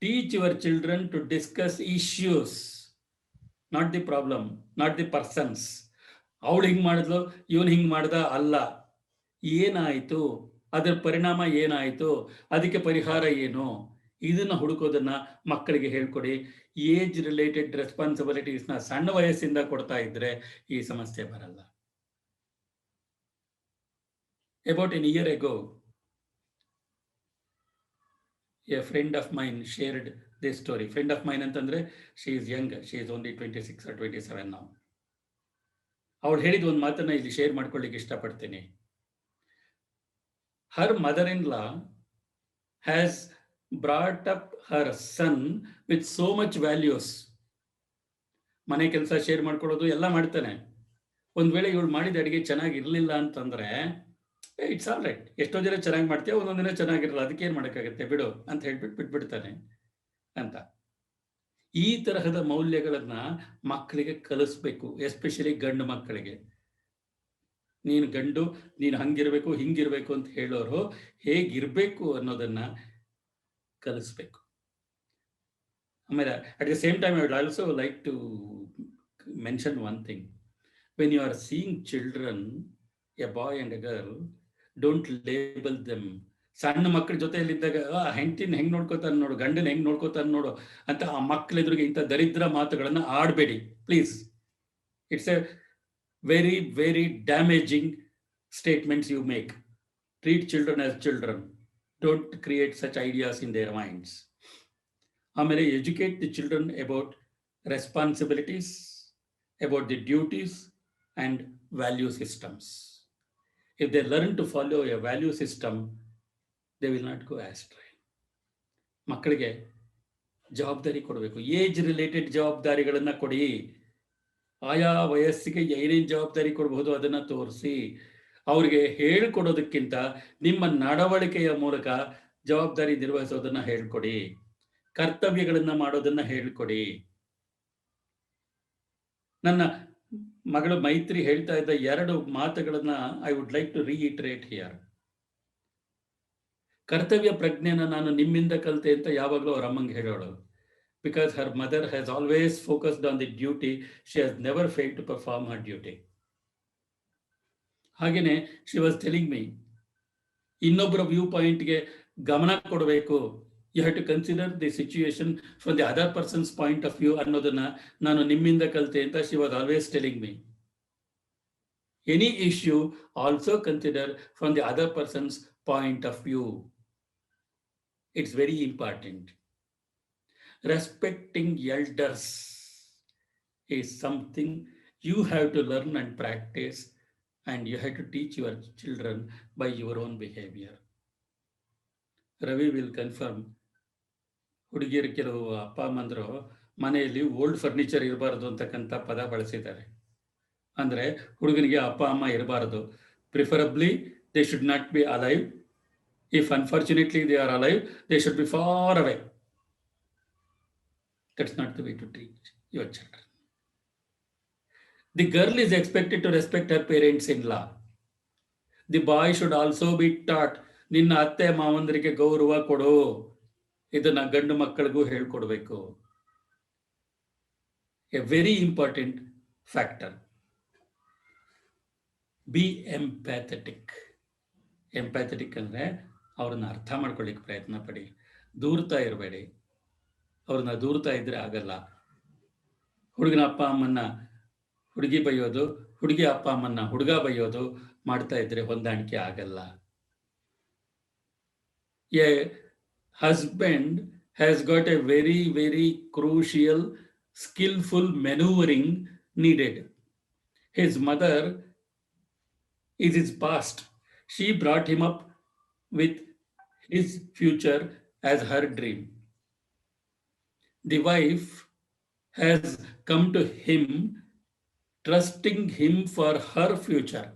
Teach your children to discuss issues, not the problem, not the persons. ಅವಳು ಹಿಂಗೆ ಮಾಡಿದ್ಲು, ಇವನು ಹಿಂಗೆ ಮಾಡ್ದ ಅಲ್ಲ. ಏನಾಯಿತು, ಅದರ ಪರಿಣಾಮ ಏನಾಯಿತು, ಅದಕ್ಕೆ ಪರಿಹಾರ ಏನು, ಇದನ್ನ ಹುಡುಕೋದನ್ನ ಮಕ್ಕಳಿಗೆ ಹೇಳ್ಕೊಡಿ. ಏಜ್ ರಿಲೇಟೆಡ್ ರೆಸ್ಪಾನ್ಸಿಬಿಲಿಟೀಸ್ನ ಸಣ್ಣ ವಯಸ್ಸಿಂದ ಕೊಡ್ತಾ ಇದ್ರೆ ಈ ಸಮಸ್ಯೆ ಬರಲ್ಲ. About a year ago, a friend of mine shared this story. Friend of mine ಅಂತಂದ್ರೆ she is young, she is only 26 or 27 now. ಅವಳು ಹೇಳಿದ ಒಂದು ಮಾತನ್ನ ಇಲ್ಲಿ ಶೇರ್ ಮಾಡ್ಕೊಳ್ಳಿಕ್ಕೆ ಇಷ್ಟಪಡ್ತೀನಿ. Her mother-in-law has brought up her son with so much values. ಮನೆ ಕೆಲಸ ಶೇರ್ ಮಾಡ್ಕೊಳ್ಳೋದು ಎಲ್ಲ ಮಾಡ್ತಾನೆ. ಒಂದ್ ವೇಳೆ ಇವಳು ಮಾಡಿದ ಅಡಿಗೆ ಚೆನ್ನಾಗಿರ್ಲಿಲ್ಲ ಅಂತಂದ್ರೆ ಇಟ್ಸ್ ಆಲ್ ರೈಟ್, ಎಷ್ಟೋ ಜನ ಚೆನ್ನಾಗಿ ಮಾಡ್ತೀಯ, ಒಂದೊಂದು ದಿನ ಚೆನ್ನಾಗಿರಲ್ಲ, ಅದಕ್ಕೆ ಏನ್ ಮಾಡೋಕ್ಕಾಗತ್ತೆ, ಬಿಡು ಅಂತ ಹೇಳ್ಬಿಟ್ಟು ಬಿಟ್ಬಿಡ್ತಾನೆ ಅಂತ. ಈ ತರಹದ ಮೌಲ್ಯಗಳನ್ನ ಮಕ್ಕಳಿಗೆ ಕಲಿಸ್ಬೇಕು, ಎಸ್ಪೆಷಲಿ ಗಂಡು ಮಕ್ಕಳಿಗೆ. ನೀನು ಗಂಡು, ನೀನು ಹಂಗಿರ್ಬೇಕು ಹಿಂಗಿರ್ಬೇಕು ಅಂತ ಹೇಳೋರು ಹೇಗಿರ್ಬೇಕು ಅನ್ನೋದನ್ನ ಕಲಿಸ್ಬೇಕು. ಆಮೇಲೆ at the same time I would also like to mention one thing. When you are seeing children, a boy and a girl, don't label them. ಸಣ್ಣ ಮಕ್ಕಳ ಜೊತೆಯಲ್ಲಿದ್ದಾಗ ಹೆಂಡತಿನ ಹೆಂಗ್ ನೋಡ್ಕೋತಾನೆ ನೋಡು, ಗಂಡನ ಹೆಂಗ್ ನೋಡ್ಕೋತಾನೆ ನೋಡು ಅಂತ ಆ ಮಕ್ಕಳ ಎದುರಿಗೆ ಇಂಥ ದರಿದ್ರ ಮಾತುಗಳನ್ನ ಆಡಬೇಡಿ please. It's a very very damaging statements you make. Treat children as children, don't create such ideas in their minds. ಆಮೇಲೆ educate the children about responsibilities, about the duties and value systems. If they learn to follow a value system, they will not go astray. ಮಕ್ಕಳಿಗೆ ಜವಾಬ್ದಾರಿ ಕೊಡಬೇಕು. Age related ಜವಾಬ್ದಾರಿಗಳನ್ನ ಕೊಡಿ. ಆಯಾ ವಯಸ್ಸಿಗೆ ಏನೇನು ಜವಾಬ್ದಾರಿ ಕೊಡಬಹುದು ಅದನ್ನ ತೋರಿಸಿ. ಅವ್ರಿಗೆ ಹೇಳ್ಕೊಡೋದಕ್ಕಿಂತ ನಿಮ್ಮ ನಡವಳಿಕೆಯ ಮೂಲಕ ಜವಾಬ್ದಾರಿ ನಿರ್ವಹಿಸೋದನ್ನ ಹೇಳ್ಕೊಡಿ. ಕರ್ತವ್ಯಗಳನ್ನ ಮಾಡೋದನ್ನ ಹೇಳ್ಕೊಡಿ. ನನ್ನ ಮಗಳು ಮೈತ್ರಿ ಹೇಳ್ತಾ ಇದ್ದ ಎರಡು ಮಾತುಗಳನ್ನ I would like to reiterate here. ಕರ್ತವ್ಯ ಪ್ರಜ್ಞೆನ ನಾನು ನಿಮ್ಮಿಂದ ಕಲಿತೆ ಅಂತ ಯಾವಾಗಲೂ ಅವ್ರ ಅಮ್ಮಂಗೆ ಹೇಳೋಳು. Because her mother has always focused on the duty, she has never fail to perform her duty. ಹಾಗೇನೆ ಶಿ ವಾಸ್ ಟೆಲಿಂಗ್ ಮೀ, ಇನ್ನೊಬ್ಬರ ವ್ಯೂ ಪಾಯಿಂಟ್ಗೆ ಗಮನ ಕೊಡಬೇಕು. You have to consider the situation from the other person's point of view ಅನ್ನೋದನ್ನ ನಾನು ನಿಮ್ಮಿಂದ ಕಲಿತೆ ಅಂತ she was always telling me. Any issue also consider from the other person's point of view. It's very important. Respecting elders is something you have to learn and practice, and you have to teach your children by your own behavior. Ravi will confirm. ಹುಡುಗಿಯರು ಕೆಲವು ಅಪ್ಪ ಅಮ್ಮಂದರು ಮನೆಯಲ್ಲಿ old furniture ಇರಬಾರ್ದು ಅಂತಕ್ಕಂಥ ಪದ ಬಳಸಿದ್ದಾರೆ. ಅಂದರೆ ಹುಡುಗನಿಗೆ ಅಪ್ಪ ಅಮ್ಮ ಇರಬಾರದು. Preferably they should not be alive. If unfortunately they are alive, they should be far away. That's not the way to teach your children. The girl is expected to respect her parents in law. The boy should also be taught, ನಿನ್ನ ಅತ್ತೆ ಮಾವಂದರಿಗೆ ಗೌರವ ಕೊಡು. ಇದನ್ನ ಗಂಡು ಮಕ್ಕಳಿಗೂ ಹೇಳ್ಕೊಡ್ಬೇಕು. A very important factor. Be empathetic. Empathetic ಅಂದ್ರೆ ಅವ್ರನ್ನ ಅರ್ಥ ಮಾಡ್ಕೊಳ್ಳಿಕ್ಕೆ ಪ್ರಯತ್ನ ಪಡಿ. ದೂರ್ತಾ ಇರಬೇಡಿ. ಅವ್ರನ್ನ ದೂರ್ತಾ ಇದ್ರೆ ಆಗಲ್ಲ. ಹುಡುಗನ ಅಪ್ಪ ಅಮ್ಮನ್ನ ಹುಡುಗಿ ಬೈಯೋದು, ಹುಡುಗಿ ಅಪ್ಪ ಅಮ್ಮನ್ನ ಹುಡುಗ ಬೈಯೋದು ಮಾಡ್ತಾ ಇದ್ರೆ ಹೊಂದಾಣಿಕೆ ಆಗಲ್ಲ. A husband has got a very, very crucial, skillful maneuvering needed. His mother is his past. She brought him up with his future as her dream. The wife has come to him, trusting him for her future.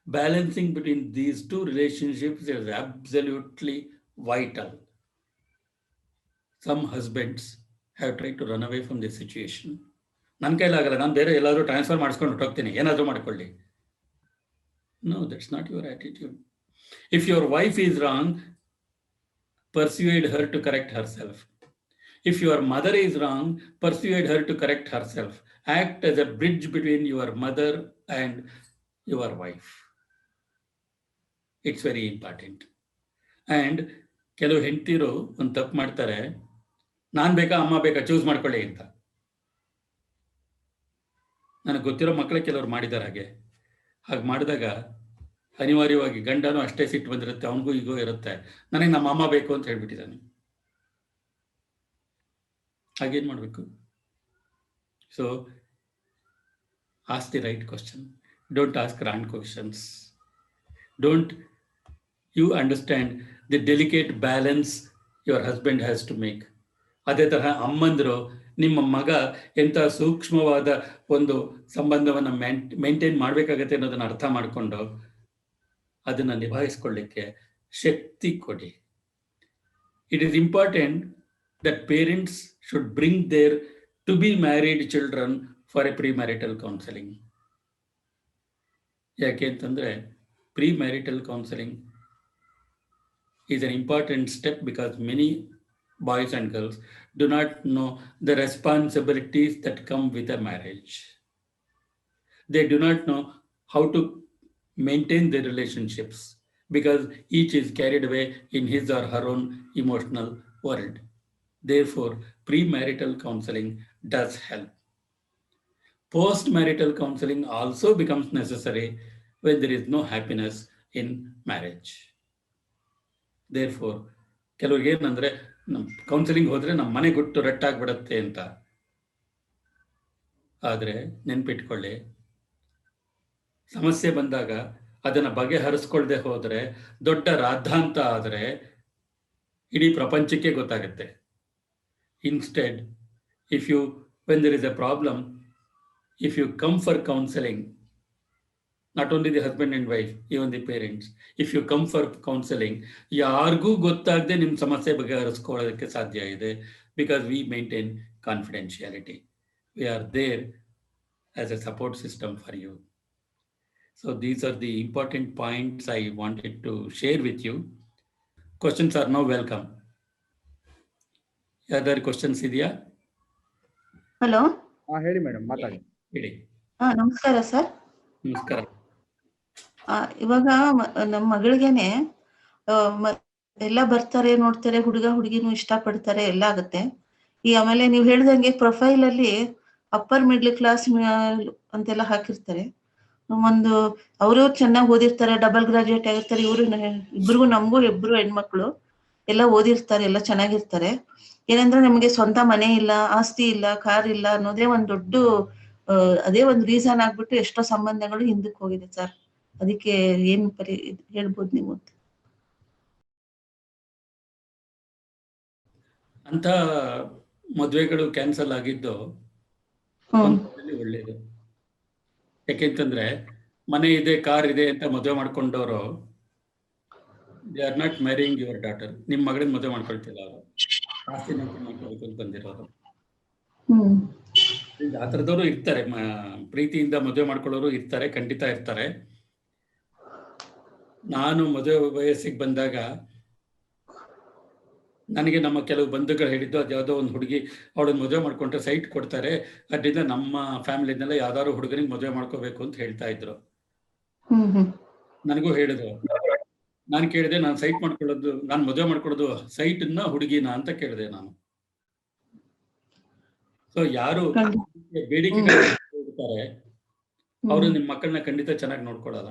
Balancing between these two relationships is absolutely vital. Some husbands have tried to run away from this situation. ನನ್ನ ಕೈಲಾಗಲ್ಲ, ನಾನು ಬೇರೆ ಎಲ್ಲಾದರೂ transfer ಮಾಡಿಸ್ಕೊಂಡು ಹೊರಟೋಗ್ತೀನಿ, ಏನಾದರೂ ಮಾಡ್ಕೊಳ್ಳಿ. No, that's not your attitude. If your wife is wrong, persuade her to correct herself. If your mother is wrong, persuade her to correct herself. Act as a bridge between your mother and your wife. It's very important. And ಕೆಲವು ಹೆಂಡತಿರು ಒಂದು ತಪ್ಪು ಮಾಡ್ತಾರೆ, ನಾನು ಬೇಕಾ ಅಮ್ಮ ಬೇಕಾ choose ಮಾಡ್ಕೊಳ್ಳಿ ಅಂತ. ನನಗೆ ಗೊತ್ತಿರೋ ಮಕ್ಕಳೇ ಕೆಲವ್ರು ಮಾಡಿದ್ದಾರೆ ಹಾಗೆ ಮಾಡಿದಾಗ ಅನಿವಾರ್ಯವಾಗಿ ಗಂಡನೂ ಅಷ್ಟೇ ಸಿಟ್ಟು ಬಂದಿರುತ್ತೆ, ಅವನಿಗೂ ಈಗೋ ಇರುತ್ತೆ, ನನಗೆ ನಮ್ಮ ಅಮ್ಮ ಬೇಕು ಅಂತ ಹೇಳ್ಬಿಟ್ಟಿದ್ದಾನೆ. ಹಾಗೇನು ಮಾಡಬೇಕು? So ask the right question, don't ask wrong questions. Don't you understand the delicate balance your husband has to make. ಅದೇ ತರಹ ಅಮ್ಮಂದರು ನಿಮ್ಮ ಮಗ ಎಂಥ ಸೂಕ್ಷ್ಮವಾದ ಒಂದು ಸಂಬಂಧವನ್ನು ಮೇಂಟೈನ್ ಮಾಡಬೇಕಾಗತ್ತೆ ಅನ್ನೋದನ್ನು ಅರ್ಥ ಮಾಡಿಕೊಂಡು ಅದನ್ನು ನಿಭಾಯಿಸ್ಕೊಳ್ಳಿಕ್ಕೆ ಶಕ್ತಿ ಕೊಡಿ. It is important that parents should bring their to be married children for a pre marital counselling. ಯಾಕೆ ಅಂತಂದರೆ pre marital counselling is an important step because many boys and girls do not know the responsibilities that come with a marriage. They do not know how to maintain their relationships because each is carried away in his or her own emotional world. Therefore, premarital counseling does help. Post-marital counseling also becomes necessary when there is no happiness in marriage. Therefore ಕೆಲವ್ರಿಗೆ ಏನಂದರೆ ನಮ್ಮ counselling ಹೋದರೆ ನಮ್ಮ ಮನೆ ಗುಟ್ಟು ರಟ್ಟಾಗ್ಬಿಡತ್ತೆ ಅಂತ. ಆದರೆ ನೆನ್ಪಿಟ್ಕೊಳ್ಳಿ, ಸಮಸ್ಯೆ ಬಂದಾಗ ಅದನ್ನು ಬಗೆಹರಿಸ್ಕೊಳ್ದೆ ಹೋದರೆ, ದೊಡ್ಡ ರಾದ್ಧಾಂತ ಆದರೆ ಇಡೀ ಪ್ರಪಂಚಕ್ಕೆ ಗೊತ್ತಾಗುತ್ತೆ. Instead when there is a problem, if you come for counseling, not only the husband and wife, even the parents, if you come for counseling, ಯಾರಿಗೂ ಗೊತ್ತಾಗದೆ ನಿಮ್ಮ ಸಮಸ್ಯೆ ಬಗೆಹರಿಸ್ಕೊಳ್ಳೋದಕ್ಕೆ ಸಾಧ್ಯ ಇದೆ. Because we maintain confidentiality. We are there as a support system for you. So these are the important points I wanted to share with you. Questions are now welcome. ಯಾವ್ದಾದ್ರು questions ಇದೆಯಾ? Hello, ಹೇಳಿ madam, ಮಾತಾಡಿ. ಹೇಳಿ. ನಮಸ್ಕಾರ sir. ನಮಸ್ಕಾರ. ಇವಾಗ ನಮ್ಮ ಮಗಳಿಗೇನೆ ಎಲ್ಲ ಬರ್ತಾರೆ, ನೋಡ್ತಾರೆ, ಹುಡುಗ ಹುಡುಗಿನೂ ಇಷ್ಟಪಡ್ತಾರೆ, ಎಲ್ಲ ಆಗುತ್ತೆ. ಆಮೇಲೆ ನೀವು ಹೇಳ್ದಂಗೆ ಪ್ರೊಫೈಲ್ ಅಲ್ಲಿ ಅಪ್ಪರ್ ಮಿಡ್ಲ್ ಕ್ಲಾಸ್ ಅಂತೆಲ್ಲ ಹಾಕಿರ್ತಾರೆ. ಒಂದು ಅವರು ಚೆನ್ನಾಗಿ ಓದಿರ್ತಾರೆ, ಡಬಲ್ ಗ್ರಾಜುಯೇಟ್ ಆಗಿರ್ತಾರೆ. ಇವರು ಇಬ್ರಿಗೂ, ನಮಗೂ ಇಬ್ರು ಹೆಣ್ಮಕ್ಳು ಎಲ್ಲ ಓದಿರ್ತಾರೆ, ಎಲ್ಲ ಚೆನ್ನಾಗಿರ್ತಾರೆ. ಏನಂದ್ರೆ ನಮಗೆ ಸ್ವಂತ ಮನೆ ಇಲ್ಲ, ಆಸ್ತಿ ಇಲ್ಲ, ಕಾರ್ ಇಲ್ಲ ಅನ್ನೋದೇ ಒಂದು ದೊಡ್ಡ ಅದೇ ಒಂದು ರೀಸನ್ ಆಗ್ಬಿಟ್ಟು ಎಷ್ಟೋ ಸಂಬಂಧಗಳು ಹಿಂದಕ್ಕೆ ಹೋಗಿದೆ ಸರ್. ಅದಕ್ಕೆ ಏನ್ ಹೇಳ್ಬೋದು ನೀವು? ಅಂತ ಮದುವೆಗಳು ಕ್ಯಾನ್ಸಲ್ ಆಗಿದ್ದು ಒಳ್ಳೇದು. ಯಾಕೆಂತಂದ್ರೆ ಮನೆ ಇದೆ, ಕಾರ್ ಇದೆ ಅಂತ ಮದುವೆ ಮಾಡ್ಕೊಂಡವರು they are not marrying your daughter. ನಿಮ್ಮ ಮಗಳನ್ನ ಮದುವೆ ಮಾಡ್ಕೊಳ್ತಿಲ್ಲ ಅವರು, ಆಸ್ತಿ ಮಾಡ್ಕೊಂಡು ಬಂದಿರೋರು. ಆ ಥರದವರು ಇರ್ತಾರೆ, ಪ್ರೀತಿಯಿಂದ ಮದುವೆ ಮಾಡ್ಕೊಳ್ಳೋರು ಇರ್ತಾರೆ, ಖಂಡಿತ ಇರ್ತಾರೆ. ನಾನು ಮದುವೆ ವಯಸ್ಸಿಗೆ ಬಂದಾಗ ನನಗೆ ನಮ್ಮ ಕೆಲವು ಬಂಧುಗಳು ಹೇಳಿದ್ದು, ಅದು ಯಾವುದೋ ಒಂದು ಹುಡುಗಿ ಅವಳನ್ನ ಮದುವೆ ಮಾಡ್ಕೊಂಡ್ರೆ ಸೈಟ್ ಕೊಡ್ತಾರೆ, ಅದರಿಂದ ನಮ್ಮ ಫ್ಯಾಮಿಲಿನೆಲ್ಲ ಯಾವ್ದಾದ್ರು ಹುಡುಗನಿಗೆ ಮದುವೆ ಮಾಡ್ಕೋಬೇಕು ಅಂತ ಹೇಳ್ತಾ ಇದ್ರು. ನನಗೂ ಹೇಳಿದ್ರು. ನಾನು ಕೇಳಿದೆ, ನಾನು ಸೈಟ್ ಮಾಡ್ಕೊಳ್ಳೋದು, ನಾನು ಮದುವೆ ಮಾಡ್ಕೊಳ್ಳೋದು ಸೈಟನ್ನ ಹುಡುಗಿನ ಅಂತ ಕೇಳಿದೆ ನಾನು. ಸೊ ಯಾರು ಬೇಡಿಕೆ ಇರ್ತಾರೆ ಅವರು ನಿಮ್ಮ ಮಕ್ಕಳನ್ನ ಖಂಡಿತ ಚೆನ್ನಾಗಿ ನೋಡ್ಕೊಳ್ಳಲ್ಲ.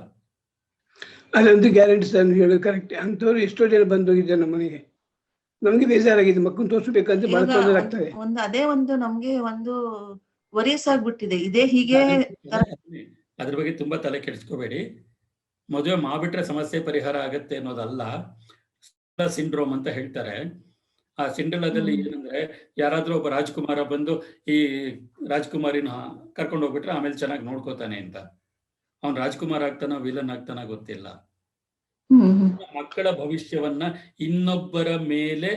ಅದೊಂದು ಗ್ಯಾರಂಟಿ ಸರ್, ಹೇಳೋದು ಕರೆಕ್ಟ್. ಅಂಥವ್ರು ಎಷ್ಟೋ ಜನ ಬಂದೋಗಿದ್ದಾರೆ ನಮ್ಮ ಮನೆಗೆ. ನಮ್ಗೆ ಬೇಜಾರಾಗಿದೆ, ಮಕ್ಕಳು ತೋರಿಸ್ಬೇಕಂತ ಬಹಳ ತೊಂದರೆ ಆಗ್ತದೆ. ಅದೇ ಒಂದು ನಮ್ಗೆ ಒಂದು ವರೀಸ್ ಆಗ್ಬಿಟ್ಟಿದೆ. ಇದೇ ಹೀಗೆ ಅದ್ರ ಬಗ್ಗೆ ತುಂಬಾ ತಲೆ ಕೆಡಿಸ್ಕೋಬೇಡಿ. ಮದುವೆ ಮಾಡ್ಬಿಟ್ರೆ ಸಮಸ್ಯೆ ಪರಿಹಾರ ಆಗತ್ತೆ ಅನ್ನೋದಲ್ಲ. ಸಿಂಡ್ರೋಮ್ ಅಂತ ಹೇಳ್ತಾರೆ. ಆ ಸಿಂಡ್ರೆಲಾದಲ್ಲಿ ಏನಂದ್ರೆ, ಯಾರಾದ್ರೂ ಒಬ್ಬ ರಾಜ್ಕುಮಾರ ಬಂದು ಈ ರಾಜ್ಕುಮಾರಿನ ಕರ್ಕೊಂಡು ಹೋಗ್ಬಿಟ್ರೆ ಆಮೇಲೆ ಚೆನ್ನಾಗಿ ನೋಡ್ಕೋತಾನೆ ಅಂತ. ಅವ್ನು ರಾಜ್ಕುಮಾರ್ ಆಗ್ತಾನ ವಿಲನ್ ಆಗ್ತಾನ ಗೊತ್ತಿಲ್ಲ. ಮಕ್ಕಳ ಭವಿಷ್ಯವನ್ನ ಇನ್ನೊಬ್ಬರ ಮೇಲೆ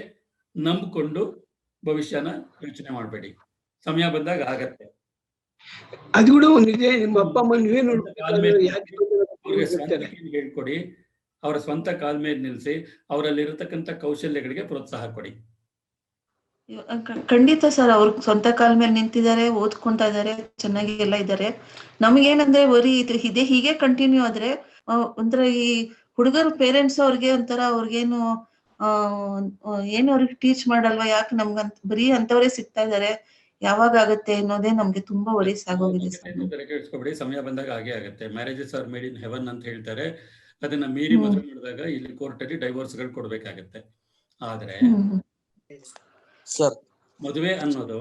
ನಂಬಿಕೊಂಡು ಭವಿಷ್ಯನ ಯೋಚನೆ ಮಾಡಬೇಡಿ, ಸಮಯ ಬಂದಾಗ ಆಗತ್ತೆ. ಅದು ಕೂಡ ಒಂದಿದೆ, ನಿಮ್ಮ ಅಪ್ಪ ಅಮ್ಮ ನೀವೇ ಕಾಲ್ ಮೇಲೆ ನೋಡ್ಬೇಕು. ಅವ್ರಿಗೆ ಸ್ವಂತಕ್ಕೆ ಹೇಳ್ಕೊಡಿ, ಅವರ ಸ್ವಂತ ಕಾಲ್ ಮೇಲೆ ನಿಲ್ಲಿಸಿ, ಅವರಲ್ಲಿರತಕ್ಕಂಥ ಕೌಶಲ್ಯಗಳಿಗೆ ಪ್ರೋತ್ಸಾಹ ಕೊಡಿ. ಖಂಡಿತ ಸರ್, ಅವ್ರ ಸ್ವಂತ ಕಾಲ ಮೇಲೆ ನಿಂತಿದ್ದಾರೆ, ಓದ್ಕೊಂತಾ ಇದಾರೆ, ಚೆನ್ನಾಗಿ ಎಲ್ಲ ಇದ್ದಾರೆ. ನಮಗೇನಂದ್ರೆ ಬರೀ ಇದೇ ಹೀಗೆ ಕಂಟಿನ್ಯೂ ಆದ್ರೆ ಒಂಥರ ಈ ಹುಡುಗರ ಪೇರೆಂಟ್ಸ್ ಅವ್ರಿಗೆ ಒಂಥರ ಅವ್ರಿಗೇನು ಏನು ಅವ್ರಿಗೆ ಟೀಚ್ ಮಾಡಲ್ವಾ, ಯಾಕೆ ನಮ್ಗಂತ ಬರೀ ಅಂತವರೇ ಸಿಗ್ತಾ ಇದಾರೆ, ಯಾವಾಗ ಆಗತ್ತೆ ಅನ್ನೋದೇ ನಮ್ಗೆ ತುಂಬಾ ವರೀಸ್ ಆಗೋಗಿದೆ ಸರ್. ಕೇಳಿಸ್ಕೊಬೇಡಿ, ಸಮಯ ಬಂದಾಗ ಹಾಗೆ ಆಗುತ್ತೆ. Marriages are made in heaven ಅಂತ ಹೇಳ್ತಾರೆ. ಅದನ್ನ ಮೀರಿ ಮದುವೆ ಮಾಡಿದಾಗ ಇಲ್ಲಿ ಕೋರ್ಟ್ ಅಲ್ಲಿ ಡೈವೋರ್ಸ್ ಗಳು ಕೊಡ್ಬೇಕಾಗತ್ತೆ. ಆದ್ರೆ ಸರ್, ಮದುವೆ ಅನ್ನೋದು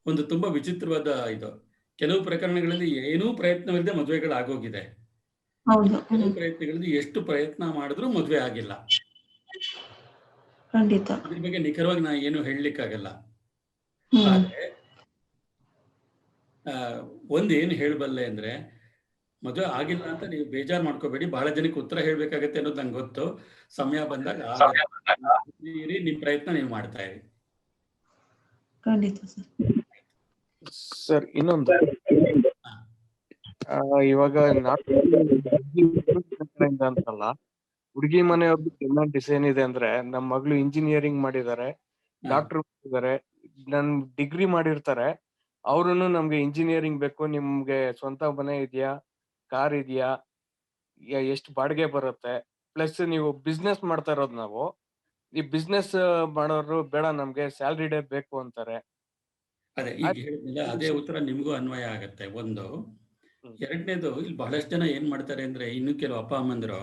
ಒಂದು ತುಂಬಾ ವಿಚಿತ್ರವಾದ ಇದು. ಕೆಲವು ಪ್ರಕರಣಗಳಲ್ಲಿ ಏನೂ ಪ್ರಯತ್ನವಿಲ್ಲದೆ ಮದುವೆಗಳು ಆಗೋಗಿದೆ. ಕೆಲವು ಪ್ರಯತ್ನಗಳಲ್ಲಿ ಎಷ್ಟು ಪ್ರಯತ್ನ ಮಾಡಿದ್ರೂ ಮದುವೆ ಆಗಿಲ್ಲ. ಖಂಡಿತ ಅದ್ರ ಬಗ್ಗೆ ನಿಖರವಾಗಿ ನಾ ಏನು ಹೇಳಲಿಕ್ಕಾಗಲ್ಲ. ಆದ್ರೆ ಒಂದೇನು ಹೇಳಬಲ್ಲೆ ಅಂದ್ರೆ, ಮದುವೆ ಆಗಿಲ್ಲ ಅಂತ ನೀವು ಬೇಜಾರು ಮಾಡ್ಕೋಬೇಡಿ. ಬಹಳ ಜನಕ್ಕೆ ಉತ್ತರ ಹೇಳ್ಬೇಕಾಗತ್ತೆ ಅನ್ನೋದು ನಂಗೆ ಗೊತ್ತು. ಸಮಯ ಬಂದಾಗ ನಿಮ್ ಪ್ರಯತ್ನ ನೀವು ಮಾಡ್ತಾ ಇರಿ. ಖಂಡಿತ ಸರ್ ಇನ್ನೊಂದು, ಇವಾಗ ಅಂತಲ್ಲ, ಹುಡುಗಿ ಮನೆಯವ್ರದ್ದು ಡಿಮ್ಯಾಂಡ್ ಡಿಸೈನ್ ಇದೆ ಅಂದ್ರೆ, ನಮ್ಮ ಮಗಳು ಇಂಜಿನಿಯರಿಂಗ್ ಮಾಡಿದ್ದಾರೆ, ಡಾಕ್ಟರ್ ಮಾಡಿದ್ದಾರೆ, ನನ್ ಡಿಗ್ರಿ ಮಾಡಿರ್ತಾರೆ, ಅವ್ರುನು ನಮ್ಗೆ ಇಂಜಿನಿಯರಿಂಗ್ ಬೇಕು, ನಿಮ್ಗೆ ಸ್ವಂತ ಮನೆ ಇದೆಯಾ, ಕಾರ್ ಇದೆಯಾ, ಎಷ್ಟು ಬಾಡಿಗೆ ಬರುತ್ತೆ, ಪ್ಲಸ್ ನೀವು ಬಿಸ್ನೆಸ್ ಮಾಡ್ತಾ ಇರೋದು, ನಾವು ಈ ಬಿಸ್ನೆಸ್ ಮಾಡೋರು ಬೇಡ, ನಮ್ಗೆ ಸ್ಯಾಲ್ರಿಡೇ ಬೇಕು ಅಂತಾರೆ. ಅದೇ ಈಗ ಹೇಳಿದ್ನಲ್ಲ, ಅದೇ ಉತ್ತರ ನಿಮಗೂ ಅನ್ವಯ ಆಗತ್ತೆ. ಒಂದು. ಎರಡನೇದು, ಇಲ್ಲಿ ಬಹಳಷ್ಟು ಜನ ಏನ್ ಮಾಡ್ತಾರೆ ಅಂದ್ರೆ, ಇನ್ನು ಕೆಲವು ಅಪ್ಪ ಅಮ್ಮಂದ್ರು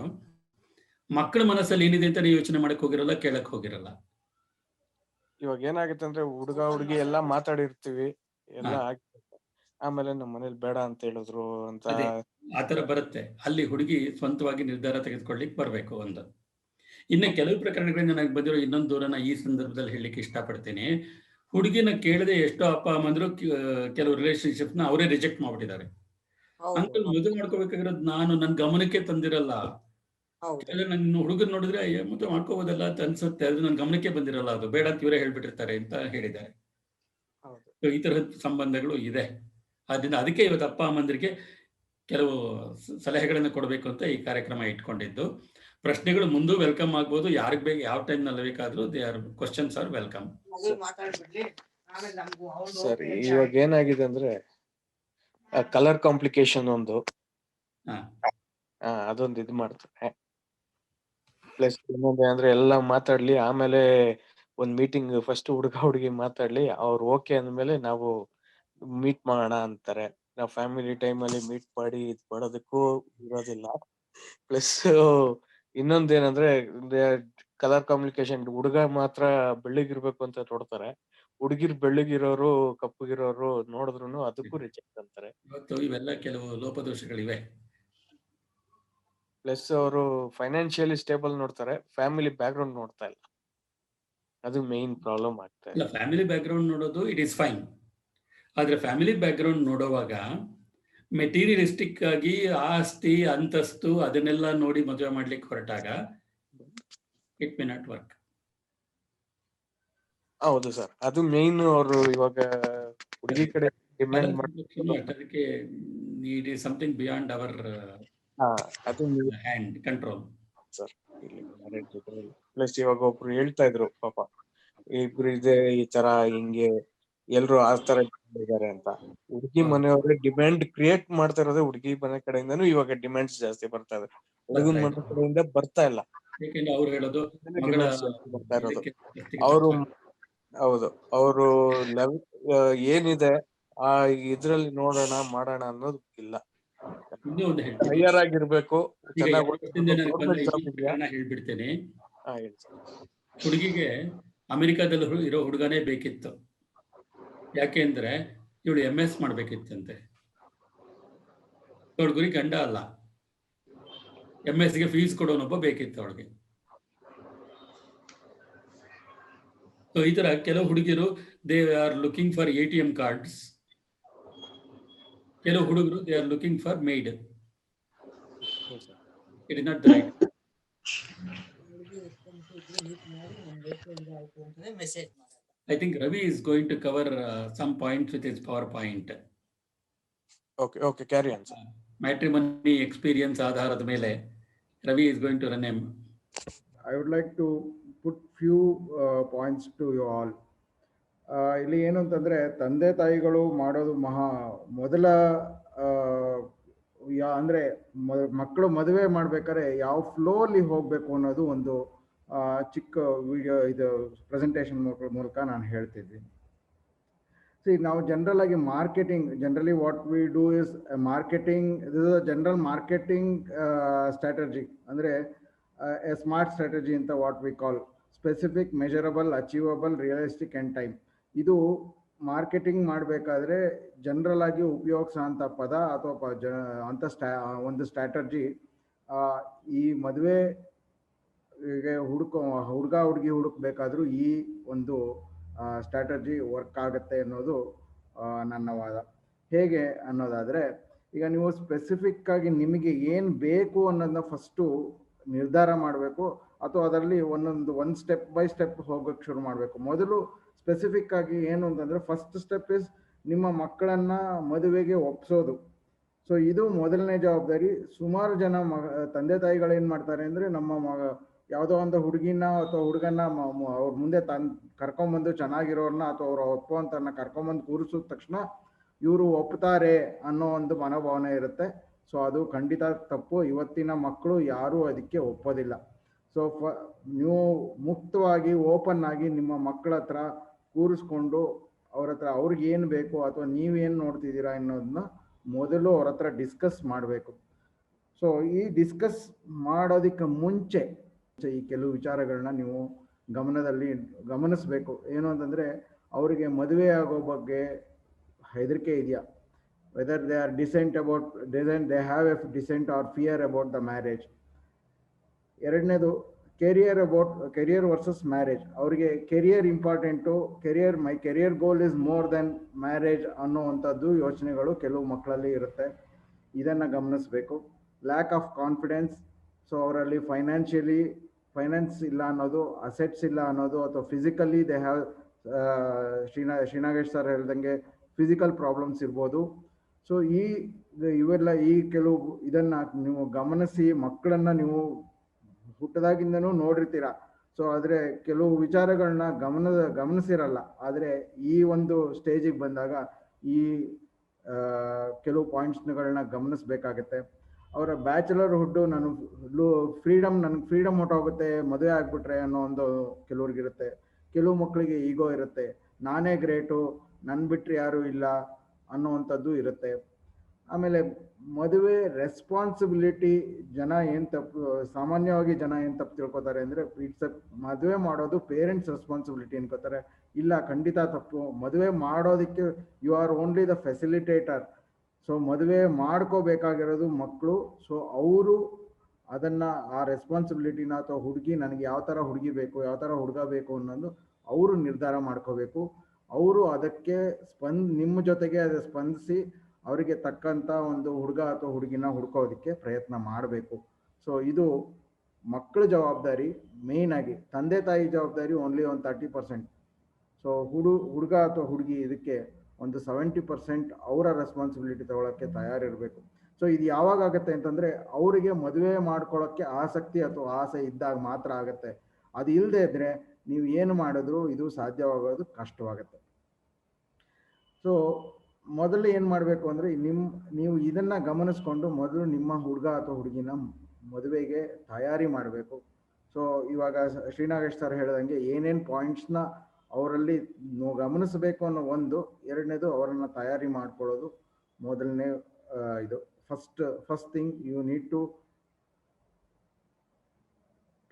ಮಕ್ಕಳ ಮನಸ್ಸಲ್ಲಿ ಏನಿದೆ ಅಂತ ಯೋಚನೆ ಮಾಡಕ್ ಹೋಗಿರಲ್ಲ, ಕೇಳಕ್ ಹೋಗಿರಲ್ಲ. ಇವಾಗ ಏನಾಗುತ್ತೆ ಅಂದ್ರೆ, ಹುಡುಗ ಹುಡುಗಿ ಎಲ್ಲಾ ಮಾತಾಡಿರ್ತೀವಿ, ಎಲ್ಲ ಆಮೇಲೆ ನಮ್ಮ ಮನೇಲಿ ಬೇಡ ಅಂತ ಹೇಳಿದ್ರು ಅಂತ ಆತರ ಬರುತ್ತೆ. ಅಲ್ಲಿ ಹುಡುಗಿ ಸ್ವಂತವಾಗಿ ನಿರ್ಧಾರ ತೆಗೆದುಕೊಳ್ಳಿಕ್ ಬರ್ಬೇಕು. ಒಂದು. ಇನ್ನು ಕೆಲವು ಪ್ರಕರಣಗಳಿಂದ ನನಗೆ ಬಂದಿರೋ ಇನ್ನೊಂದು ದೂರನ ಈ ಸಂದರ್ಭದಲ್ಲಿ ಹೇಳಲಿಕ್ಕೆ ಇಷ್ಟಪಡ್ತೀನಿ. ಹುಡುಗಿನ ಕೇಳದೆ ಎಷ್ಟೋ ಅಪ್ಪ ಅಮ್ಮಂದ್ರು ಕೆಲವು ರಿಲೇಶನ್ಶಿಪ್ ನ ಅವರೇ ರಿಜೆಕ್ಟ್ ಮಾಡ್ಬಿಟ್ಟಿದ್ದಾರೆ. ಅಂಕಲ್ ಮದುವೆ ಮಾಡ್ಕೋಬೇಕಾಗಿರೋದು ನಾನು, ನನ್ ಗಮನಕ್ಕೆ ತಂದಿರಲ್ಲ. ನನ್ನ ಹುಡುಗನ್ ನೋಡಿದ್ರೆ ಮದುವೆ ಮಾಡ್ಕೋಬೋದಲ್ಲ ಅಂತ ಅನ್ಸುತ್ತೆ, ಅದು ನನ್ ಗಮನಕ್ಕೆ ಬಂದಿರಲ್ಲ, ಅದು ಬೇಡ ಅಂತ ಇವರೇ ಹೇಳ್ಬಿಟ್ಟಿರ್ತಾರೆ ಅಂತ ಹೇಳಿದ್ದಾರೆ. ಈ ತರಹದ ಸಂಬಂಧಗಳು ಇದೆ. ಆದ್ರಿಂದ ಅದಕ್ಕೆ ಇವತ್ತು ಅಪ್ಪ ಅಮ್ಮಂದರಿಗೆ ಕೆಲವು ಸಲಹೆಗಳನ್ನು ಕೊಡಬೇಕು ಅಂತ ಈ ಕಾರ್ಯಕ್ರಮ ಇಟ್ಕೊಂಡಿದ್ದು. ಪ್ರಶ್ನೆಗಳು ಮುಂದೆ ವೆಲ್ಕಮ್ ಆಗ್ಬೋದು, ಯಾರಿಗೆ ಬೇಕು, ಯಾವ ಟೈಮ್ ನಲ್ಲಿ ಬೇಕಾದ್ರೂ they are questions are welcome. Sir, ಇವಾಗ ಏನಾಗಿದೆ ಅಂದ್ರೆ, ಕಲರ್ ಕಾಂಪ್ಲಿಕೇಶನ್ ಒಂದು ಅದೊಂದು ಇದು ಮಾಡ್ತಾರೆ. ಪ್ಲಸ್ ಇನ್ನೊಂದು ಅಂದ್ರೆ, ಎಲ್ಲ ಮಾತಾಡ್ಲಿ, ಆಮೇಲೆ ಒಂದ್ ಮೀಟಿಂಗ್ ಫಸ್ಟ್ ಹುಡುಗ ಹುಡುಗಿ ಮಾತಾಡ್ಲಿ, ಅವ್ರು ಓಕೆ ಅಂದ್ಮೇಲೆ ನಾವು ಮೀಟ್ ಮಾಡೋಣ ಅಂತಾರೆ. ನಾವು ಫ್ಯಾಮಿಲಿ ಟೈಮ್ ಅಲ್ಲಿ ಮೀಟ್ ಮಾಡಿ ಇದ್ ಮಾಡೋದಕ್ಕೂ ಇರೋದಿಲ್ಲ. ಪ್ಲಸ್ ಇನ್ನೊಂದೇನಂದ್ರೆ, ಕಲರ್ ಕಮ್ಯುನಿಕೇಶನ್, ಹುಡುಗ ಮಾತ್ರ ಬೆಳ್ಳಗಿರ್ಬೇಕು ಅಂತ ನೋಡ್ತಾರೆ, ಹುಡುಗಿರ್ ಬೆಳ್ಳಗಿರೋರು ಕಪ್ಪಗಿರೋರು ನೋಡಿದ್ರು ಅದಕ್ಕೂ ರಿಜೆಕ್ಟ್ ಅಂತಾರೆ. ಇವತ್ತು ಇವೆಲ್ಲ ಕೆಲವು ಲೋಪದೋಷಗಳಿವೆ. ಪ್ಲಸ್ ಅವರು ಫೈನಾನ್ಷಿಯಲಿ ಸ್ಟೇಬಲ್ ನೋಡ್ತಾರೆ, ಫ್ಯಾಮಿಲಿ ಬ್ಯಾಕ್ ಗ್ರೌಂಡ್ ನೋಡ್ತಾ ಇಲ್ಲ. ಅದು ಮೇನ್ ಪ್ರಾಬ್ಲಮ್ ಆಗ್ತಾ ಇದೆ. ಫ್ಯಾಮಿಲಿ ಬ್ಯಾಕ್ ಗ್ರೌಂಡ್ ನೋಡೋದು ಇಟ್ ಈಸ್ ಫೈನ್. ಆದ್ರೆ ಫ್ಯಾಮಿಲಿ ಬ್ಯಾಕ್ ಗ್ರೌಂಡ್ ನೋಡುವಾಗ ಮೆಟೀರಿಯಲಿಸ್ಟಿಕ್ ಆಗಿ ಆಸ್ತಿ ಅಂತಸ್ತು ಅದನ್ನೆಲ್ಲ ನೋಡಿ ಮದುವೆ ಮಾಡ್ಲಿಕ್ಕೆ ಹೊರಟಾಗ ಇಟ್ ಮೇ ನಾಟ್ ವರ್ಕ್. ಹೌದು ಸರ್, ಅದು ಮೇನ್. ಅವರು ಇವಾಗ ಹುಡುಗಿ ಕಡೆ ಡಿಮ್ಯಾಂಡ್ ಅದಕ್ಕೆ it is something beyond our hand control sir. Plus ಇವಾಗ ಒಬ್ರು ಹೇಳ್ತಾ ಇದ್ರು, ಪಾಪ ಇಬ್ರು ಇದೆ ಈ ತರ, ಹಿಂಗೆ ಎಲ್ರು ಆ ತರ ಇದ್ದಾರೆ ಅಂತ. ಹುಡುಗಿ ಮನೆಯವ್ರೆ ಡಿಮ್ಯಾಂಡ್ ಕ್ರಿಯೇಟ್ ಮಾಡ್ತಾ ಇರೋದೇ, ಹುಡುಗಿ ಮನೆ ಕಡೆಯಿಂದನೂ ಇವಾಗ ಡಿಮ್ಯಾಂಡ್ಸ್ ಜಾಸ್ತಿ ಬರ್ತಾ ಇದೆ, ಹುಡುಗನ ಮನೆ ಕಡೆಯಿಂದ ಬರ್ತಾ ಇಲ್ಲ. ಯಾಕೆಂದ್ರೆ ಅವ್ರು ಹೇಳೋದು ಬರ್ತಾ ಇರೋದು ಅವರು. ಹೌದು, ಅವರು ಏನಿದೆ ಆ ಇದ್ರಲ್ಲಿ ನೋಡೋಣ ಮಾಡೋಣ ಅನ್ನೋದು ಇಲ್ಲ. ಹೈಯರ್ ಆಗಿರ್ಬೇಕು, ಹೇಳ್ಬಿಡ್ತೇನೆ. ಹುಡುಗಿಗೆ ಅಮೆರಿಕಾದಲ್ಲಿ ಇರೋ ಹುಡುಗನೇ ಬೇಕಿತ್ತು. ಯಾಕೆಂದ್ರೆ ಇವಳು MS ಮಾಡ್ಬೇಕಿತ್ತಂತೆ. ಹುಡುಗರಿ ಗಂಡ ಅಲ್ಲ, MS ಗೆ ಫೀಸ್ ಕೊಡೋನೊಬ್ಬ ಬೇಕಿತ್ತು ಅವಳಿಗೆ. ಸೊ ಈ ತರ ಕೆಲವು ಹುಡುಗಿರು they are looking for ATM cards, ಕೆಲವು ಹುಡುಗರು they are looking for made. It is not right. I think Ravi is going to cover some points with his PowerPoint. Okay, carry on, sir. Matrimony experience ಆಧಾರದ ಮೇಲೆ Ravi is going to run a I would like to put few points to you all. ಇಲ್ಲಿ ಏನು ಅಂತಂದ್ರೆ ತಂದೆ ತಾಯಿಗಳು ಮಾಡೋದು ಮೊದಲ ಅಂದ್ರೆ ಮಕ್ಕಳು ಮದುವೆ ಮಾಡ್ಬೇಕಾದ್ರೆ ಯಾವ ಫ್ಲೋ ಅಲ್ಲಿ ಹೋಗ್ಬೇಕು ಅನ್ನೋದು ಒಂದು ಚಿಕ್ಕ ವಿಡಿಯೋ ಇದು ಪ್ರೆಸೆಂಟೇಷನ್ ಮೂಲಕ ನಾನು ಹೇಳ್ತಿದ್ದೀನಿ. ನಾವು ಜನರಲ್ ಆಗಿ generally what we do is marketing, general marketing strategy ಅಂದ್ರೆ ಎ ಸ್ಮಾರ್ಟ್ ಸ್ಟ್ರಾಟಜಿ ಅಂತ what we call specific, measurable, achievable, realistic and time. ಇದು ಮಾರ್ಕೆಟಿಂಗ್ ಮಾಡಬೇಕಾದ್ರೆ ಜನರಲ್ ಆಗಿ ಉಪಯೋಗಿಸೋಂಥ ಪದ ಅಥವಾ ಒಂದು ಸ್ಟ್ರಾಟಜಿ ಈ ಮದುವೆಗೆ ಹುಡುಗ ಹುಡುಗಿ ಹುಡುಕ್ಬೇಕಾದ್ರೂ ಈ ಒಂದು ಸ್ಟ್ರಾಟಜಿ ವರ್ಕ್ ಆಗುತ್ತೆ ಅನ್ನೋದು ನನ್ನ ವಾದ. ಹೇಗೆ ಅನ್ನೋದಾದರೆ, ಈಗ ನೀವು ಸ್ಪೆಸಿಫಿಕ್ ಆಗಿ ನಿಮಗೆ ಏನು ಬೇಕು ಅನ್ನೋದನ್ನ ಫಸ್ಟು ನಿರ್ಧಾರ ಮಾಡಬೇಕು, ಅಥವಾ ಅದರಲ್ಲಿ ಒಂದು ಸ್ಟೆಪ್ ಬೈ ಸ್ಟೆಪ್ ಹೋಗೋಕ್ಕೆ ಶುರು ಮಾಡಬೇಕು. ಮೊದಲು ಸ್ಪೆಸಿಫಿಕ್ ಆಗಿ ಏನು ಅಂತಂದರೆ, ಫಸ್ಟ್ ಸ್ಟೆಪ್ ಇಸ್ ನಿಮ್ಮ ಮಕ್ಕಳನ್ನು ಮದುವೆಗೆ ಒಪ್ಸೋದು. ಸೊ ಇದು ಮೊದಲನೇ ಜವಾಬ್ದಾರಿ. ಸುಮಾರು ಜನ ತಂದೆ ತಾಯಿಗಳು ಏನು ಮಾಡ್ತಾರೆ ಅಂದರೆ, ನಮ್ಮ ಯಾವುದೋ ಒಂದು ಹುಡುಗಿನ ಅಥವಾ ಹುಡುಗನ ಅವ್ರ ಮುಂದೆ ಕರ್ಕೊಂಬಂದು ಚೆನ್ನಾಗಿರೋರನ್ನ ಅಥವಾ ಅವ್ರ ಒಪ್ಪುವಂತನ್ನ ಕರ್ಕೊಂಬಂದು ಕೂರಿಸಿದ ತಕ್ಷಣ ಇವರು ಒಪ್ತಾರೆ ಅನ್ನೋ ಒಂದು ಮನೋಭಾವನೆ ಇರುತ್ತೆ. ಸೊ ಅದು ಖಂಡಿತ ತಪ್ಪು. ಇವತ್ತಿನ ಮಕ್ಕಳು ಯಾರೂ ಅದಕ್ಕೆ ಒಪ್ಪೋದಿಲ್ಲ. ಸೊ ನೀವು ಮುಕ್ತವಾಗಿ ಓಪನ್ ಆಗಿ ನಿಮ್ಮ ಮಕ್ಕಳ ಹತ್ರ ಕೂರಿಸ್ಕೊಂಡು ಅವ್ರ ಹತ್ರ ಅವ್ರಿಗೆ ಏನು ಬೇಕು ಅಥವಾ ನೀವೇನು ನೋಡ್ತಿದ್ದೀರಾ ಅನ್ನೋದನ್ನ ಮೊದಲು ಅವ್ರ ಹತ್ರ ಡಿಸ್ಕಸ್ ಮಾಡಬೇಕು. ಸೊ ಈ ಡಿಸ್ಕಸ್ ಮಾಡೋದಕ್ಕೆ ಮುಂಚೆ ಈ ಕೆಲವು ವಿಚಾರಗಳನ್ನ ನೀವು ಗಮನಿಸಬೇಕು. ಏನು ಅಂತಂದರೆ, ಅವರಿಗೆ ಮದುವೆ ಆಗೋ ಬಗ್ಗೆ ಹೆದರಿಕೆ ಇದೆಯಾ, whether they are they have A decent R fear about the marriage. ಎರಡನೇದು ಕೆರಿಯರ್ ವರ್ಸಸ್ ಮ್ಯಾರೇಜ್. ಅವರಿಗೆ career important, my career goal is more than marriage ಅನ್ನೋವಂಥದ್ದು ಯೋಚನೆಗಳು ಕೆಲವು ಮಕ್ಕಳಲ್ಲಿ ಇರುತ್ತೆ. ಇದನ್ನು ಗಮನಿಸಬೇಕು. Lack of confidence. ಸೊ ಅವರಲ್ಲಿ ಫೈನಾನ್ಸ್ ಇಲ್ಲ ಅನ್ನೋದು, ಅಸೆಟ್ಸ್ ಇಲ್ಲ ಅನ್ನೋದು, ಅಥವಾ physically they have Srinagesh sir ಹೇಳ್ದಂಗೆ ಫಿಸಿಕಲ್ ಪ್ರಾಬ್ಲಮ್ಸ್ ಇರ್ಬೋದು. ಸೊ ಇವೆಲ್ಲ ಕೆಲವು ಇದನ್ನು ನೀವು ಗಮನಿಸಿ, ಮಕ್ಕಳನ್ನು ನೀವು ಹುಟ್ಟದಾಗಿಂದನೂ ನೋಡಿರ್ತೀರ. ಸೊ ಆದರೆ ಕೆಲವು ವಿಚಾರಗಳನ್ನ ಗಮನಿಸಿರಲ್ಲ. ಆದರೆ ಈ ಒಂದು ಸ್ಟೇಜಿಗೆ ಬಂದಾಗ ಈ ಕೆಲವು ಪಾಯಿಂಟ್ಸ್ಗಳನ್ನ ಗಮನಿಸಬೇಕಾಗತ್ತೆ. ಅವರ ಬ್ಯಾಚುಲರ್ಹುಡ್ ನನಗೆ ಫ್ರೀಡಮ್ ಹೊಟ್ಟೋಗುತ್ತೆ ಮದುವೆ ಆಗ್ಬಿಟ್ರೆ ಅನ್ನೋ ಒಂದು ಕೆಲವ್ರಿಗಿರುತ್ತೆ. ಕೆಲವು ಮಕ್ಕಳಿಗೆ ಈಗೋ ಇರುತ್ತೆ, ನಾನೇ ಗ್ರೇಟು, ನನ್ನ ಬಿಟ್ಟರೆ ಯಾರೂ ಇಲ್ಲ ಅನ್ನೋವಂಥದ್ದು ಇರುತ್ತೆ. ಆಮೇಲೆ ಮದುವೆ ರೆಸ್ಪಾನ್ಸಿಬಿಲಿಟಿ ಸಾಮಾನ್ಯವಾಗಿ ಜನ ಏನು ತಪ್ಪು ತಿಳ್ಕೊತಾರೆ ಅಂದರೆ, ಮದುವೆ ಮಾಡೋದು ಪೇರೆಂಟ್ಸ್ ರೆಸ್ಪಾನ್ಸಿಬಿಲಿಟಿ ಅನ್ಕೋತಾರೆ. ಇಲ್ಲ, ಖಂಡಿತ ತಪ್ಪು. ಮದುವೆ ಮಾಡೋದಕ್ಕೆ you are only the facilitator. So ಮದುವೆ ಮಾಡ್ಕೋಬೇಕಾಗಿರೋದು ಮಕ್ಕಳು. ಸೊ ಅವರು ಅದನ್ನು ಆ ರೆಸ್ಪಾನ್ಸಿಬಿಲಿಟಿನ ಅಥವಾ ನನಗೆ ಯಾವ ಥರ ಹುಡುಗಿ ಬೇಕು, ಯಾವ ಥರ ಹುಡುಗ ಬೇಕು ಅನ್ನೋದು ಅವರು ನಿರ್ಧಾರ ಮಾಡ್ಕೋಬೇಕು. ಅವರು ಅದಕ್ಕೆ ನಿಮ್ಮ ಜೊತೆಗೆ ಅದು ಸ್ಪಂದಿಸಿ ಅವರಿಗೆ ತಕ್ಕಂಥ ಒಂದು ಹುಡುಗ ಅಥವಾ ಹುಡುಗಿನ ಹುಡ್ಕೋದಕ್ಕೆ ಪ್ರಯತ್ನ ಮಾಡಬೇಕು. ಸೊ ಇದು ಮಕ್ಕಳ ಜವಾಬ್ದಾರಿ. ಮೇಯ್ನ್ ಆಗಿ ತಂದೆ ತಾಯಿ ಜವಾಬ್ದಾರಿ ಓನ್ಲಿ ಒಂದು 30%. ಸೊ ಹುಡುಗ ಅಥವಾ ಹುಡುಗಿ ಇದಕ್ಕೆ ಒಂದು 70% ಅವರ ರೆಸ್ಪಾನ್ಸಿಬಿಲಿಟಿ ತಗೊಳ್ಳೋಕ್ಕೆ ತಯಾರಿರಬೇಕು. ಸೊ ಇದು ಯಾವಾಗ ಆಗುತ್ತೆ ಅಂತಂದರೆ, ಅವರಿಗೆ ಮದುವೆ ಮಾಡ್ಕೊಳ್ಳೋಕ್ಕೆ ಆಸಕ್ತಿ ಅಥವಾ ಆಸೆ ಇದ್ದಾಗ ಮಾತ್ರ ಆಗುತ್ತೆ. ಅದು ಇಲ್ಲದೆ ಇದ್ದರೆ ನೀವು ಏನು ಮಾಡಿದ್ರು ಇದು ಸಾಧ್ಯವಾಗೋದು ಕಷ್ಟವಾಗುತ್ತೆ. ಸೊ ಮೊದಲು ಏನು ಮಾಡಬೇಕು ಅಂದರೆ, ನೀವು ಇದನ್ನು ಗಮನಿಸ್ಕೊಂಡು ಮೊದಲು ನಿಮ್ಮ ಹುಡುಗ ಅಥವಾ ಹುಡುಗಿನ ಮದುವೆಗೆ ತಯಾರಿ ಮಾಡಬೇಕು. ಸೊ ಇವಾಗ ಶ್ರೀನಾಗೇಶ್ ಸರ್ ಹೇಳ್ದಂಗೆ ಏನೇನು ಪಾಯಿಂಟ್ಸ್ನ ಅವರಲ್ಲಿ ಗಮನಿಸಬೇಕು ಅನ್ನೋ ಒಂದು. ಎರಡನೇದು ಅವರನ್ನು ತಯಾರಿ ಮಾಡ್ಕೊಳ್ಳೋದು ಮೊದಲನೇ ಇದು. First thing, you need to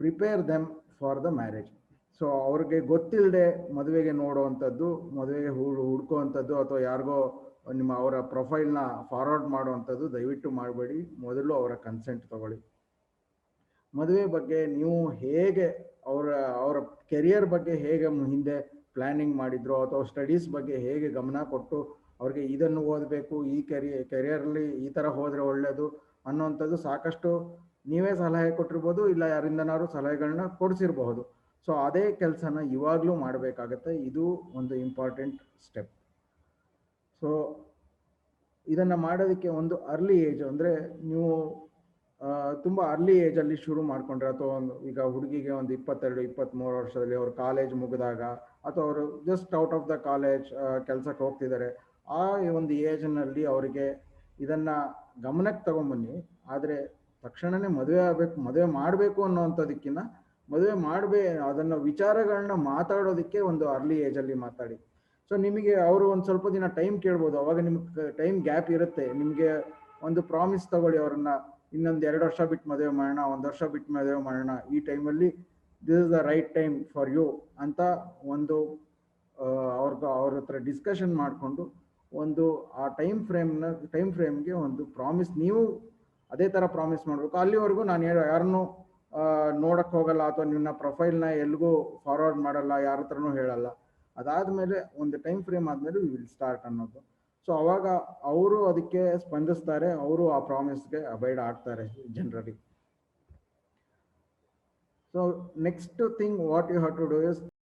prepare them for the marriage. So ಅವ್ರಿಗೆ ಗೊತ್ತಿಲ್ಲದೆ ಮದುವೆಗೆ ನೋಡುವಂಥದ್ದು, ಮದುವೆಗೆ ಹುಡ್ಕೋವಂಥದ್ದು ಅಥವಾ ಯಾರಿಗೋ ಅವರ ಪ್ರೊಫೈಲ್ನ ಫಾರ್ವರ್ಡ್ ಮಾಡುವಂಥದ್ದು ದಯವಿಟ್ಟು ಮಾಡಬೇಡಿ. ಮೊದಲು ಅವರ ಕನ್ಸೆಂಟ್ ತಗೊಳ್ಳಿ. ಮದುವೆ ಬಗ್ಗೆ ನೀವು ಹೇಗೆ ಅವರ ಕೆರಿಯರ್ ಬಗ್ಗೆ ಹೇಗೆ ಹಿಂದೆ ಪ್ಲ್ಯಾನಿಂಗ್ ಮಾಡಿದ್ರು, ಅಥವಾ ಸ್ಟಡೀಸ್ ಬಗ್ಗೆ ಹೇಗೆ ಗಮನ ಕೊಟ್ಟು ಅವ್ರಿಗೆ ಇದನ್ನು ಓದಬೇಕು, ಈ ಕೆರಿಯರಲ್ಲಿ ಈ ಥರ ಹೋದರೆ ಒಳ್ಳೆಯದು ಅನ್ನೋವಂಥದ್ದು ಸಾಕಷ್ಟು ನೀವೇ ಸಲಹೆ ಕೊಟ್ಟಿರ್ಬೋದು, ಇಲ್ಲ ಯಾರಿಂದನಾದ್ರು ಸಲಹೆಗಳನ್ನ ಕೊಡಿಸಿರ್ಬಹುದು. ಸೊ ಅದೇ ಕೆಲಸನ ಇವಾಗಲೂ ಮಾಡಬೇಕಾಗತ್ತೆ. ಇದು ಒಂದು ಇಂಪಾರ್ಟೆಂಟ್ ಸ್ಟೆಪ್. ಸೊ ಇದನ್ನು ಮಾಡೋದಕ್ಕೆ ಒಂದು ಅರ್ಲಿ ಏಜ್, ಅಂದರೆ ನೀವು ತುಂಬ ಅರ್ಲಿ ಏಜಲ್ಲಿ ಶುರು ಮಾಡಿಕೊಂಡ್ರೆ, ಅಥವಾ ಒಂದು ಈಗ ಹುಡುಗಿಗೆ ಒಂದು 22-23 ವರ್ಷದಲ್ಲಿ ಅವ್ರು ಕಾಲೇಜ್ ಮುಗಿದಾಗ, ಅಥವಾ ಅವರು just out of the college ಕೆಲಸಕ್ಕೆ ಹೋಗ್ತಿದ್ದಾರೆ, ಆ ಒಂದು ಏಜ್ನಲ್ಲಿ ಅವರಿಗೆ ಇದನ್ನು ಗಮನಕ್ಕೆ ತಗೊಂಬನ್ನಿ. ಆದರೆ ತಕ್ಷಣವೇ ಮದುವೆ ಮಾಡಬೇಕು ಅನ್ನೋವಂಥದಕ್ಕಿಂತ ಅದನ್ನು ವಿಚಾರಗಳನ್ನ ಮಾತಾಡೋದಕ್ಕೆ ಒಂದು ಅರ್ಲಿ ಏಜಲ್ಲಿ ಮಾತಾಡಿ. ಸೊ ನಿಮಗೆ ಅವರು ಒಂದು ಸ್ವಲ್ಪ ದಿನ ಟೈಮ್ ಕೇಳ್ಬೋದು, ಅವಾಗ ನಿಮ್ಗೆ ಟೈಮ್ ಗ್ಯಾಪ್ ಇರುತ್ತೆ. ನಿಮಗೆ ಒಂದು ಪ್ರಾಮಿಸ್ ತಗೊಳ್ಳಿ, ಅವ್ರನ್ನ ಇನ್ನೊಂದು 2 ವರ್ಷ ಬಿಟ್ಟು ಮದುವೆ ಮಾಡೋಣ, 1 ವರ್ಷ ಬಿಟ್ಟು ಮದುವೆ ಮಾಡೋಣ, ಈ ಟೈಮಲ್ಲಿ this is the right time for you ಅಂತ ಒಂದು ಅವ್ರ ಹತ್ರ ಡಿಸ್ಕಷನ್ ಮಾಡಿಕೊಂಡು ಒಂದು ಆ ಟೈಮ್ ಫ್ರೇಮ್ಗೆ ಒಂದು ಪ್ರಾಮಿಸ್, ನೀವು ಅದೇ ಥರ ಪ್ರಾಮಿಸ್ ಮಾಡಬೇಕು. ಅಲ್ಲಿವರೆಗೂ ನಾನು ಯಾರನ್ನೂ ನೋಡಕ್ಕೆ ಹೋಗಲ್ಲ, ಅಥವಾ ನಿಮ್ಮ ಪ್ರೊಫೈಲ್ನ ಎಲ್ಲಿಗೂ ಫಾರ್ವರ್ಡ್ ಮಾಡಲ್ಲ, ಯಾರ ಹತ್ರನೂ ಹೇಳಲ್ಲ. ಅದಾದಮೇಲೆ ಒಂದು ಟೈಮ್ ಫ್ರೇಮ್ ಆದಮೇಲೆ ವಿ ವಿಲ್ ಸ್ಟಾರ್ಟ್ ಅನ್ನೋದು. ಸೊ ಅವಾಗ ಅವರು ಅದಕ್ಕೆ ಸ್ಪಂದಿಸ್ತಾರೆ, ಅವರು ಆ ಪ್ರಾಮಿಸ್ಗೆ ಅಬೈಡ್ ಆಗ್ತಾರೆ generally. So next thing what you have to do is